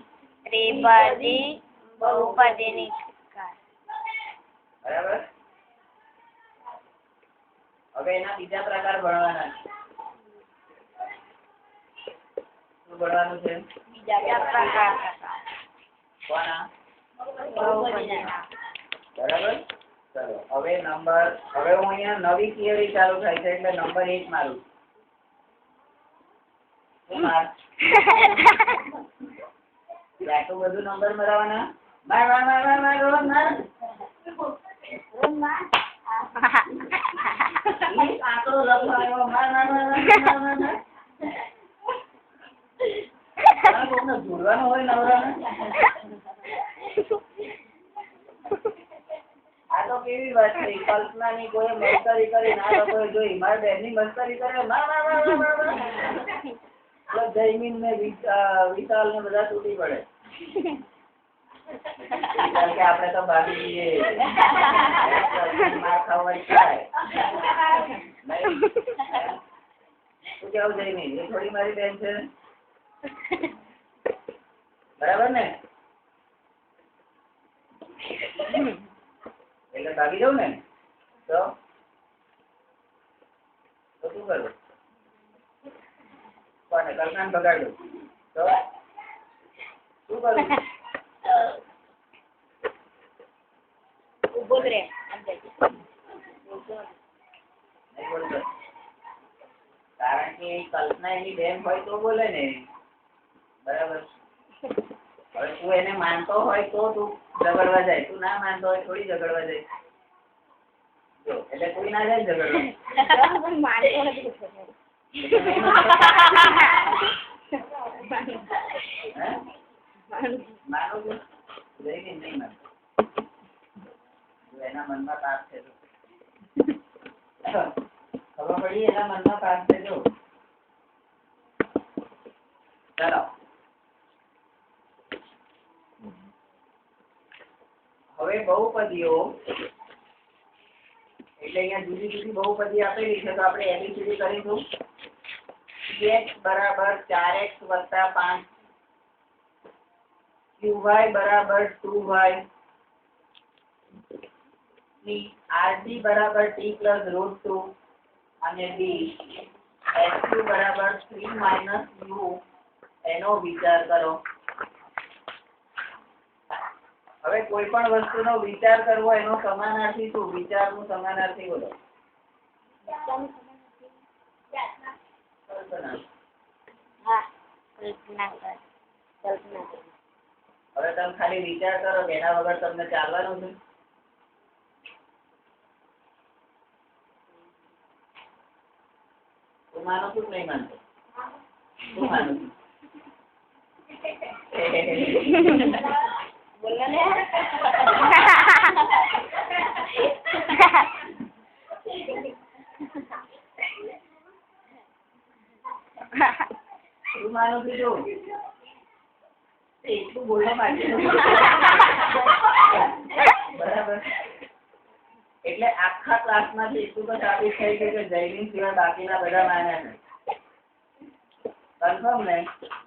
ત્રિપદી, બહુપદીની ઘાત. બરાબર. હવે એના બીજા પ્રકાર ભણવાના છે. શું ભણવાનું છે? બીજા પ્રકાર. કોના? બહુપદીના. બરાબર. ચલો હવે હું અહીંયા નવી થિયરી ચાલુ થાય છે એટલે નંબર 1 મારું. શું માર? આટલું બધું નંબર મરાવાના? માર માર માર માર માર રોજ માર. આંકડો લખવાનો માર માર માર માર માર માર. કોઈને જોડવાનું હોય નવરાને. આ તો કેવી વાત છે? કલ્પનાની કોઈ મસ્કરી કરી ના લોકોએ જોઈ. મારા બેનની મસ્કરી કરે માર માર માર માર માર. જયમીન ને વિશાલ ને બધા તૂટી પડે. કારણ કે આપણે તો ભાગી જઈએ. માર ખાવાની થાય. શું કેવું જયમીન? એ થોડી મારી બેન છે. બરાબર ને? એટલે ભાગી જાઉં ને તો શું કરું? કોને? કલ્પનાને બગાડું તો શું કરું? ઉભો રહે. કારણ કે કલ્પના એની બેન હોય તો બોલે ને. બરાબર. હવે તું એને માનતો હોય તો તું ઝઘડવા જાય. તું ના માનતો હોય થોડી ઝઘડવા જાય. એટલે કોઈ ના જાય ઝઘડવા. માનું છું જઈને નહીં માન. એના મનમાં પાપ છે તો ખબર પડી. એના મનમાં પાપ છે જો. ચાલો હવે બહુપદીઓ એટલે અહીંયા જુદી જુદી બહુપદી આપેલી છે તો આપણે એબીસીડી કરીશું. x બરાબર 4x + 5, qy બરાબર 2y, rd બરાબર t + √2 અને d sq બરાબર 3 - u એનો વિચાર કરો. હવે કોઈ પણ વસ્તુનો વિચાર કરવો એનો સમાનાર્થી શું? વિચારનું સમાનાર્થી બોલો. હવે તમે ખાલી વિચાર કરો કે એના વગર તમને ચાલવાનું છે? તું માનો છું નહીં માનતો? તું માનું છું? બોલો ને. તું માનું છું જો એટલું બોલવા માટે. બરાબર. એટલે આખા ક્લાસમાંથી એટલું તો સાબિત થઈ ગયું કે જયમીન સિવાય બાકીના બધા માન્યા છે. કન્ફર્મ ને?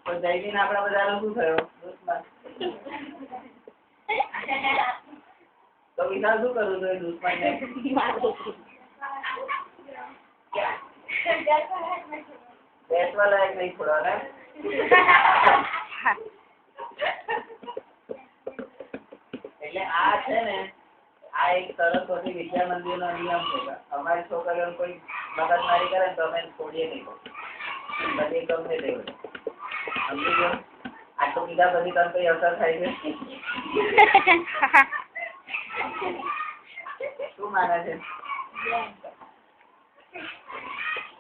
તો જયદીન આપણા બધાનો શું થયો? દુશ્મન. તો વિશાલ શું કરવું જોઈએ દુશ્મનને? બેસવા લાયક નહીં થોડા ને? એટલે આ છે ને, આ એક સરસ્વતી વિદ્યા મંદિર નો નિયમ છે. અમારી છોકરીઓ કોઈ મગજમારી કરે ને તો અમે છોડીએ નહીં. બધી ગમે તે સમજી ગયો? આટલું કીધા પછી તને કઈ અસર થાય છે? શું માને છે?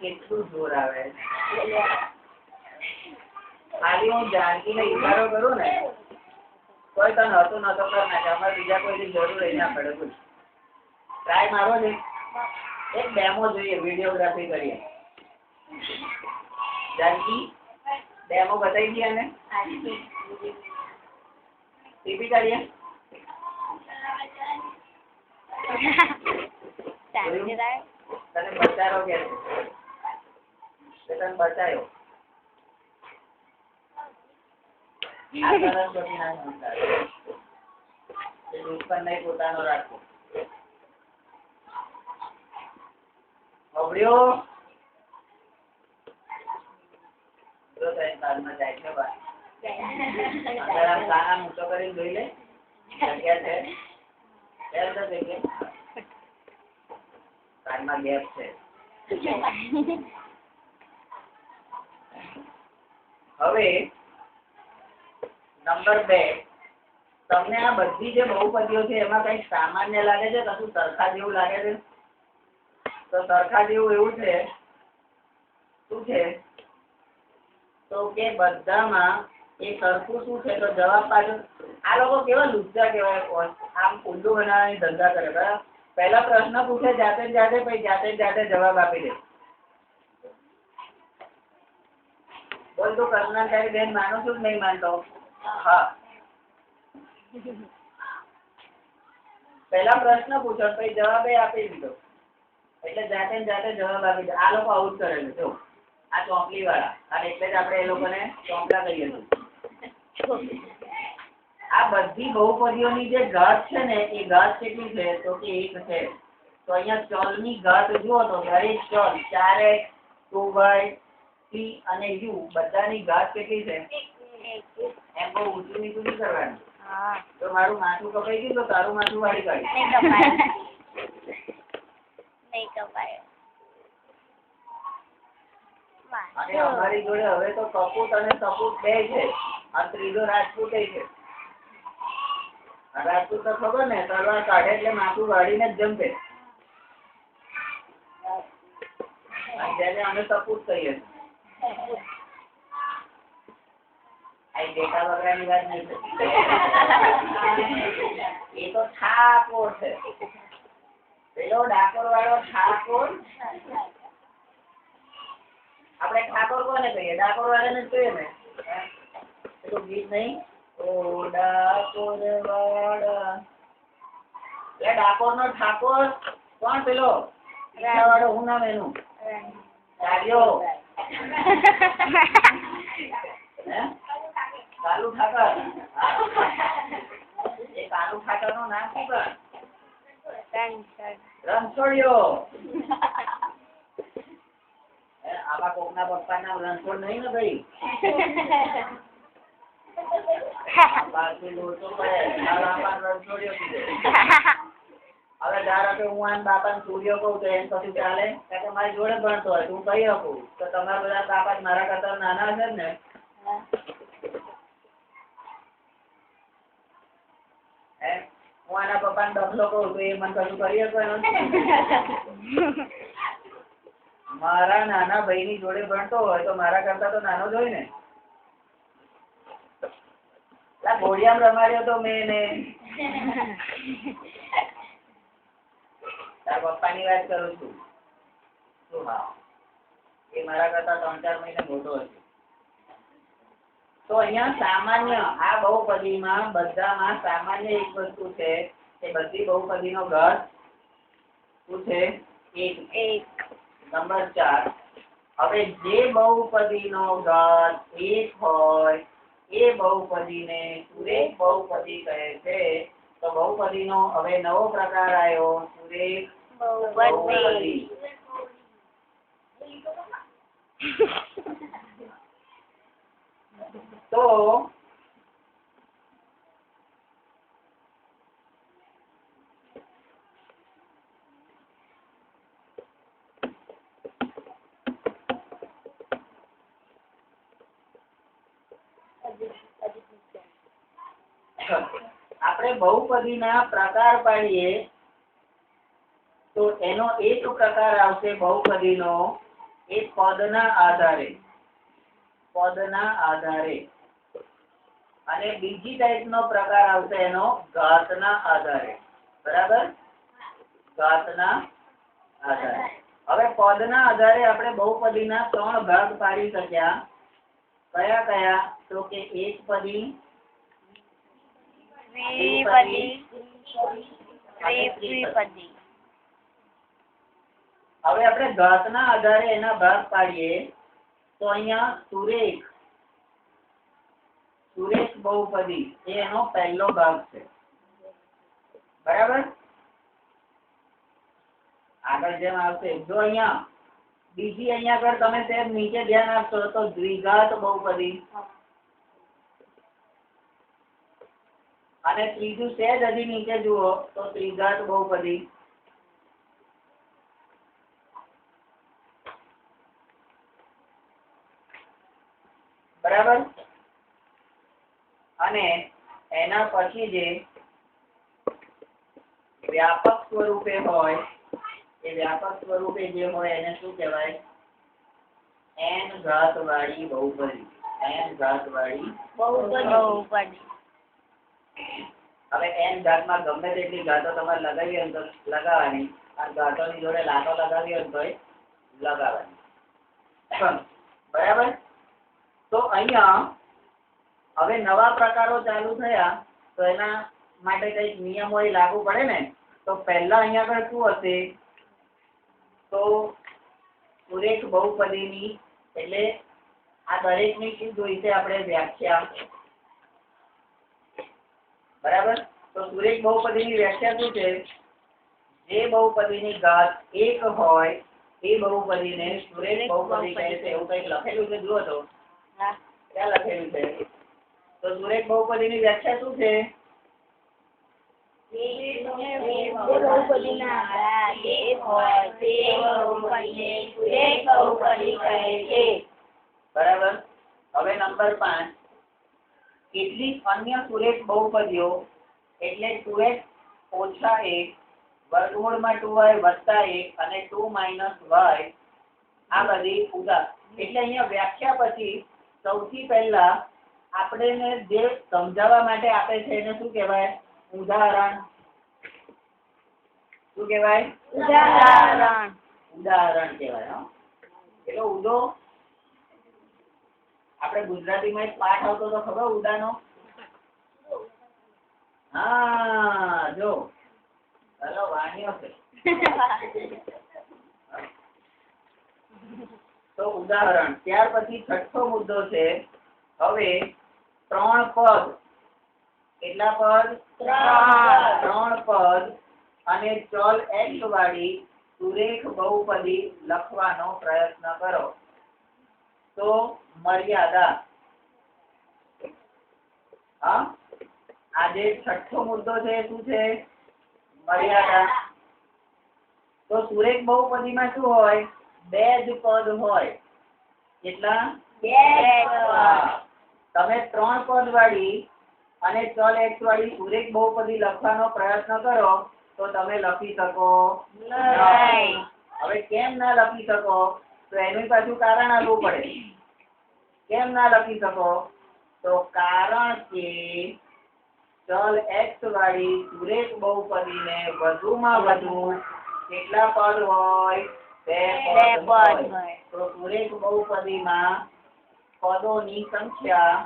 કેટલું જોર આવે? ખાલી હું જાનકીને ઈશારો કરું ને કોઈ તને હતું નતો કર નાખે. અમારે બીજા કોઈની જરૂર રહી ના પડે. કોઈ ટ્રાય મારો છે. એક ડેમો જોઈએ, વિડીયોગ્રાફી કરીએ. જાનકી ડેમો બતાવી દઈએ ને ટીપી કરીએ. તને બચારો કે તને બચાયો. દુશ્મન નહીં પોતાનો રાખવો. અવળ્યો કાનમાં જાય છે બહાર. અંદર આમ કાના મૂકો કરીને જોઈ લે જગ્યા છે. કાનમાં ગેપ છે. હવે નંબર 2, તમને આ બધી જે બહુપદીઓ છે એમાં કઈ સામાન્ય લાગે છે? કશું સરખા જેવું લાગે છે? તો સરખા જેવું એવું છે. શું છે? તો કે બધામાં એ સરખું શું છે? તો જવાબ પાછળ આ લોકો કેવા લુચ્ચા કહેવાય, આમ ઉલ્લુ બનાવવાની ધંધા કરે. બરાબર, પહેલા પ્રશ્ન પૂછે જાતે જાતે, પછી જાતે જવાબ આપી દે. બોલ તું કલ્પનાકારી બેન માનું છું નહીં માનતો? હા. પહેલા પ્રશ્ન પૂછો પછી જવાબ આપી દીધો એટલે જાતે જવાબ આપી દે. આ લોકો આવું જ કરેલું. જો આ ચોપલી વાળા, અને એટલે જ આપણે એ લોકોને ચોપલા કહીએ છીએ. આ બધી બહુપદીઓની જે ઘાત છે ને એ ઘાત કેટલી છે? તો કે 1 છે. તો અહીંયા ચલની ઘાત જુઓ તો દરેક ચલ 4x 2y c અને u બધાની ઘાત કેટલી છે? એમ બહુ ઊંચું નીચું નહીં કરવાનું. તો મારું માથું કપાઈ ગયું તો તારું માથું વાળી કાઢી. અને અમારી જોડે હવે તો કપૂત અને સપૂત 2 છે અને ત્રીજો રાજપૂત છે. રાજપૂત તો ખબર ને, તલવાર કાઢે એટલે માથું વાળીને જ જંપે. જેને અમે સપૂત કહીએ. ડેટા વગરની વાત નહીં. એ તો ઠાકોર છે. પેલો ડાકોર વાળો ઠાકોર. આપણે ઠાકોર કોને કહીએ? ડાકોર વાળાને જ કહીએ ને. પેલું ગીત નહીં, ઓ ડાકોર વાળા. એટલે ડાકોર નો ઠાકોર કોણ? પેલો વાળો હું નામ એનું? કાલુ ઠાકર. એ કાલુ ઠાકર નું નામ શું કર? રણછોડિયો. આવા કોકના પપ્પા નામ રણછોડ નહીં ને ભાઈ? રણછોડિયો કીધો. હવે ધારો કે હું આમ બાપાને સૂર્યો કહું તો એમ કશું ચાલે? કારણ કે મારી જોડે ભણતો હોય હું કહી શકું તો તમારા બધા બાપા મારા કરતા નાના છે ને. હું આના પપ્પાને ડખલો કહું તો એ મને કશું કરી શકો એનો? મારા નાના ભાઈની જોડે ભણતો હોય તો મારા કરતા તો નાનો જ હોય ને. ઘોડિયામ રમાડ્યો તો મેં ને. તારા પપ્પાની વાત કરું છું. હા, એ મારા કરતા 3-4 મહિને મોટો હશે. તો અહીંયા સામાન્ય આ બહુપદીમાં બધામાં સામાન્ય એક વસ્તુ છે કે બધી બહુપદીનો ઘાત શું છે? 1. નંબર 4, હવે જે બહુપદીનો ઘાત 1 હોય એ બહુપદીને સુરેખ બહુપદી કહે છે. તો બહુપદીનો હવે નવો પ્રકાર આવ્યો, સુરેખ બહુપદી. તો આપણે બહુપદીના પ્રકાર પાડીએ તો એનો એક પ્રકાર આવશે બહુપદીનો એ પદના આધારે, અને બીજી ટાઈપનો પ્રકાર આવશે એનો ઘાતના આધારે. બરાબર, ઘાતના આધારે. હવે પદના આધારે આપણે બહુપદીના 3 ભાગ પાડી શક્યા. કયા કયા? તો કે એકપદી, દ્વિપદી, ત્રિપદી. હવે આપણે ઘાતના આધારે એના ભાગ પાડીએ તો અહીંયા સુરેખ બહુપદી એ એનો પહેલો ભાગ છે. બરાબર, આગળ જેમ આવશે જો અહીંયા બીજી અહીંયા આગળ તમે સેમ નીચે ધ્યાન આપશો તો દ્વિઘાત બહુપદી, અને ત્રીજું સેજ હજી નીચે જુઓ તો ત્રિઘાત બહુપદી. બરાબર, અને એના પછી જે વ્યાપક સ્વરૂપે હોય એ વ્યાપક સ્વરૂપે જે હોય એને શું કહેવાય? n ઘાત વાળી બહુપદી. n ઘાત વાળી બહુપદી. હવે n ઘાતમાં ગમે તેટલી ઘાતો તમારે લગાવી હોય તો લગાવવાની, અને ઘાતોની જોડે લાતો લગાવી હોય તો લગાવવાની. બરાબર, તો અહીંયા હવે નવા પ્રકારો ચાલુ થયા તો એના માટે કઈક નિયમો લાગુ પડે ને. તો પહેલા અહીંયા આગળ શું હશે? તો સુરેખ બહુપદીની એટલે આ દરેકની શું જોઈશે આપણે? વ્યાખ્યા. બરાબર, તો સુરેખ બહુપદીની વ્યાખ્યા શું છે? જે બહુપદીની ઘાત 1 હોય એ બહુપદીને સુરેખ બહુપદી કહે છે. એવું કઈક લખેલું છે, જુઓ તો ક્યાં લખેલું છે? તો સુરેખ બહુપદીની વ્યાખ્યા શું છે? બરાબર, હવે નંબર 5, કેટલીક અન્ય સુરેખ બહુપદીઓ એટલે 2x - 1 વર્ગમૂળમાં 2y + 1 અને 2 - y આ બધી એટલે અહીંયા વ્યાખ્યા પછી સૌથી પહેલા આપણે જે સમજાવવા માટે આપે છે એને શું કહેવાય? ઉદાહરણ. શું કહેવાય? ઉદાહરણ કહેવાય. પેલો ઉદો આપણે ગુજરાતીમાં એક પાઠ આવતો તો ખબર ઉદાનો? હા, જો ચલો વાણિયો છે. તો ઉદાહરણ. ત્યાર પછી છઠ્ઠો મુદ્દો છે. હવે 3 પદ, કેટલા પદ? 3 પદ અને ચલ x વાળી સુરેખ બહુપદી લખવાનો પ્રયત્ન કરો. તો મર્યાદા. હા, આ જે છઠ્ઠો મુદ્દો છે શું છે? મર્યાદા. તો સુરેખ બહુપદીમાં શું હોય? 2 જ પદ હોય. કેટલા? 2. તમે 3 પદ વાળી અને ચલ x વાળી સુરેખ બહુપદી લખવાનો પ્રયત્ન કરો તો તમે લખી શકો નહીં. હવે કેમ ના લખી શકો? તો એનું પાછું કારણ આપવું પડે. કેમ ના લખી શકો? તો કારણ કે ચલ x વાળી સુરેખ બહુપદીને વધુમાં વધુ કેટલા પદ હોય? 2 પદ હોય. તો સુરેખ બહુપદીમાં પદોની સંખ્યા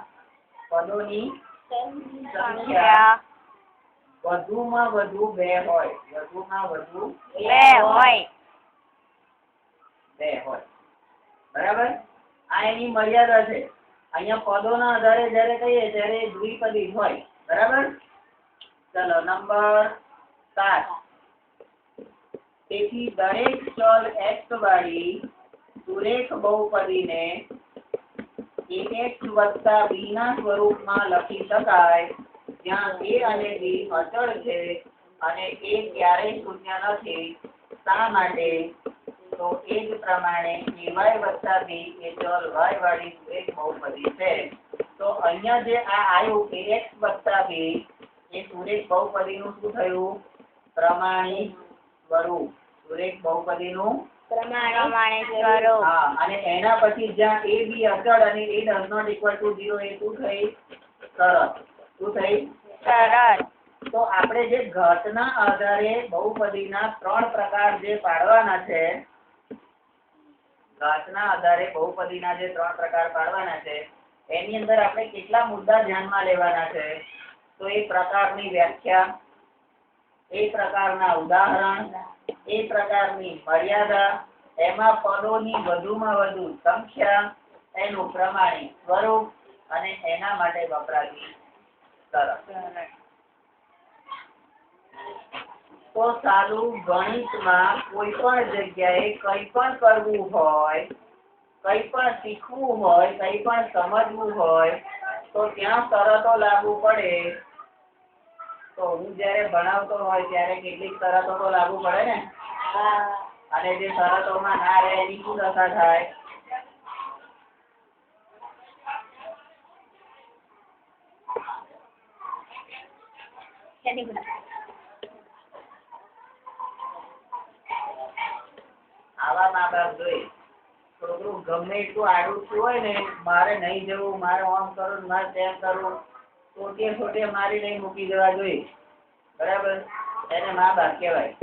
વધુમાં વધુ 2 હોય. વધુમાં વધુ 2 હોય. બરાબર, આ એની મર્યાદા છે. અહીંયા પદોના આધારે જ્યારે કહીએ ત્યારે દ્વિપદી હોય. બરાબર. ચલો નંબર 7. તેથી દરેક ચલ x વાળી સુરેખ બહુપદીને ax વત્તા b ના સ્વરૂપમાં લખી શકાય જ્યાં a અને b અચળ છે અને a ક્યારેય શૂન્ય નથી. શા માટે? તો એ જ પ્રમાણે ay વત્તા b એ ચલ y વાળી સુરેખ બહુપદી છે. તો અહીંયા જે આ આવ્યું ax વત્તા b એ સુરેખ બહુપદીનું શું થયું? પ્રમાણિત સ્વરૂપ. સુરેખ બહુપદીનું પ્રમાણિત સ્વરૂપ. હા, અને એના પછી જ્યાં a b અચળ અને a does not equal to 0 એ શું થઈ? શરત. શું થઈ? શરત. તો આપણે જે ઘટના આધારે બહુપદીના 3 પ્રકાર જે પાડવાના છે, ઘટના આધારે બહુપદીના જે 3 પ્રકાર પાડવાના છે એની અંદર આપણે કેટલા મુદ્દા ધ્યાનમાં લેવાના છે? તો એ પ્રકારની વ્યાખ્યા, એ પ્રકારના ઉદાહરણ, એ પ્રકારની મર્યાદા, એમાં પદોની વધુમાં વધુ સંખ્યા, એનું પ્રમાણિત સ્વરૂપ અને એના માટે વપરાતી શરત. તો ચાલુ ગણિતમાં કોઈ પણ જગ્યાએ કંઈ પણ કરવું હોય, કંઈ પણ શીખવું હોય, કંઈ પણ સમજવું હોય તો ત્યાં શરતો લાગુ પડે. તો હું જ્યારે ભણાવતો હોય ત્યારે કેટલીક શરતો તો લાગુ પડે ને, અને જે શરતોમાં ના રહે એની શું દશા થાય? આવા મા બાપ જોઈ છોકરું ગમે એટલું આડું હોય ને, મારે નહીં જવું, મારે આમ કરવું, મારે તેમ કરવું, છોટે મારી નહીં મૂકી દેવા જોઈએ. બરાબર, એને મા બાપ કહેવાય.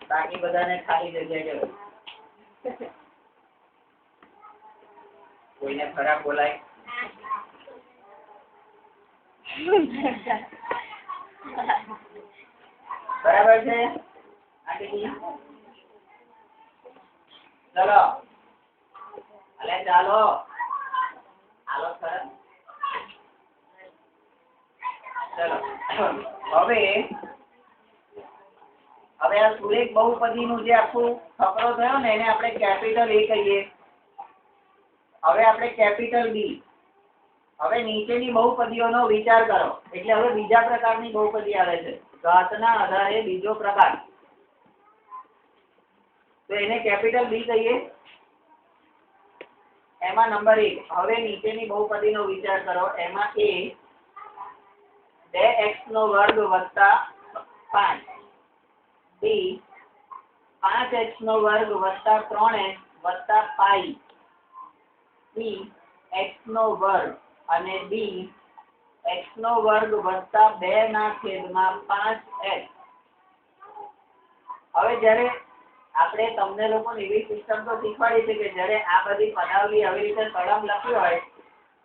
બાકી બધાને ખાલી જગ્યા કહેવાય. કોઈને ખરાબ બોલાય? બરાબર છે. ચલો અલે ચાલો હાલો સર. ચલો હવે આ સુરેખ બહુપદીનું જે આખું ફકરો થયો ને એને આપણે કેપિટલ A કહીએ. હવે આપણે કેપિટલ B. હવે નીચેની બહુપદીઓનો વિચાર કરો. એટલે હવે બીજા પ્રકારની બહુપદી આવે છે, ઘાતના આધારે બીજો પ્રકાર. તો એને કેપિટલ B કહીએ. એમાં નંબર 1. હવે નીચેની બહુપદીનો વિચાર કરો. એમાં A 2x નો વર્ગ વત્તા 5, B 5x નો વર્ગ વત્તા 3x વત્તા પાઈ, C x નો વર્ગ અને D x નો વર્ગ વત્તા 2/5x. હવે જ્યારે આપણે તમને લોકોને એવી સિસ્ટમ તો શીખવાડી છે કે જ્યારે આ બધી પદાવલી આવી રીતે સળંગ લખી હોય,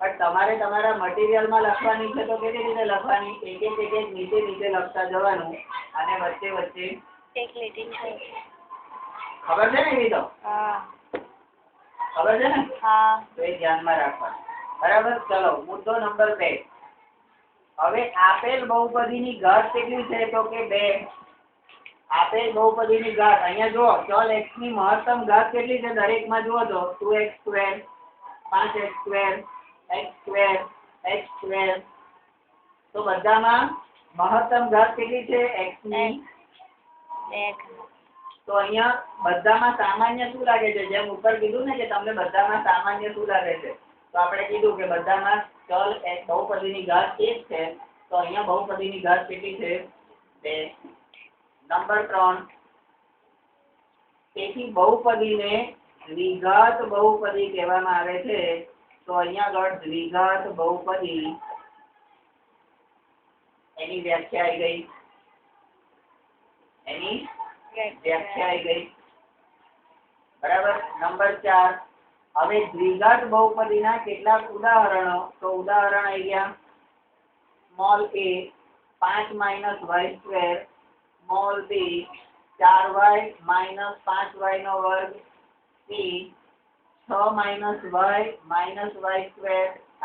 પણ તમારે તમારા મટીરિયલમાં લખવાની છે તો કેવી રીતે લખવાની? એક એક નીચે લખતા જવાનું અને વચ્ચે એક લીટી છે. ખબર છે ને? એવી તો ખબર છે ને? હા. તો એ ધ્યાનમાં રાખવાનું. બરાબર. ચલો મુદ્દો નંબર 2. હવે આપેલ બહુપદીની ઘાત કેટલી છે? તો કે 2. આપેલ બહુપદીની ઘાત અહીંયા જો ચલ x ની મહત્તમ ઘાત કેટલી છે દરેકમાં જુઓ તો 2x², 5x², x², x². તો બધામાં મહત્તમ ઘાત કેટલી છે? x ની 2. તો અહીંયા બધામાં સામાન્ય શું લાગે છે? જેમ ઉપર કીધું ને કે તમને બધામાં સામાન્ય શું લાગે છે, તો આપણે કીધું કે બધામાં ચલ x બહુપદીની ઘાત 1 છે. તો અહીંયા બહુપદીની ઘાત કેટલી છે? 2. નંબર 3. તેથી બહુપદીને દ્વિઘાત બહુપદી કહેવામાં આવે છે. તો અહીંયા આગળ દ્વિઘાત બહુપદી એની વ્યાખ્યા આવી ગઈ. એની વ્યાખ્યા આવી ગઈ. બરાબર. નંબર 4. હવે દ્વિઘાત બહુપદીના કેટલાક ઉદાહરણો. તો ઉદાહરણ આવી ગયા. Small a 5 - y², small b 4y minus 5y નો વર્ગ, c 6 - y - y²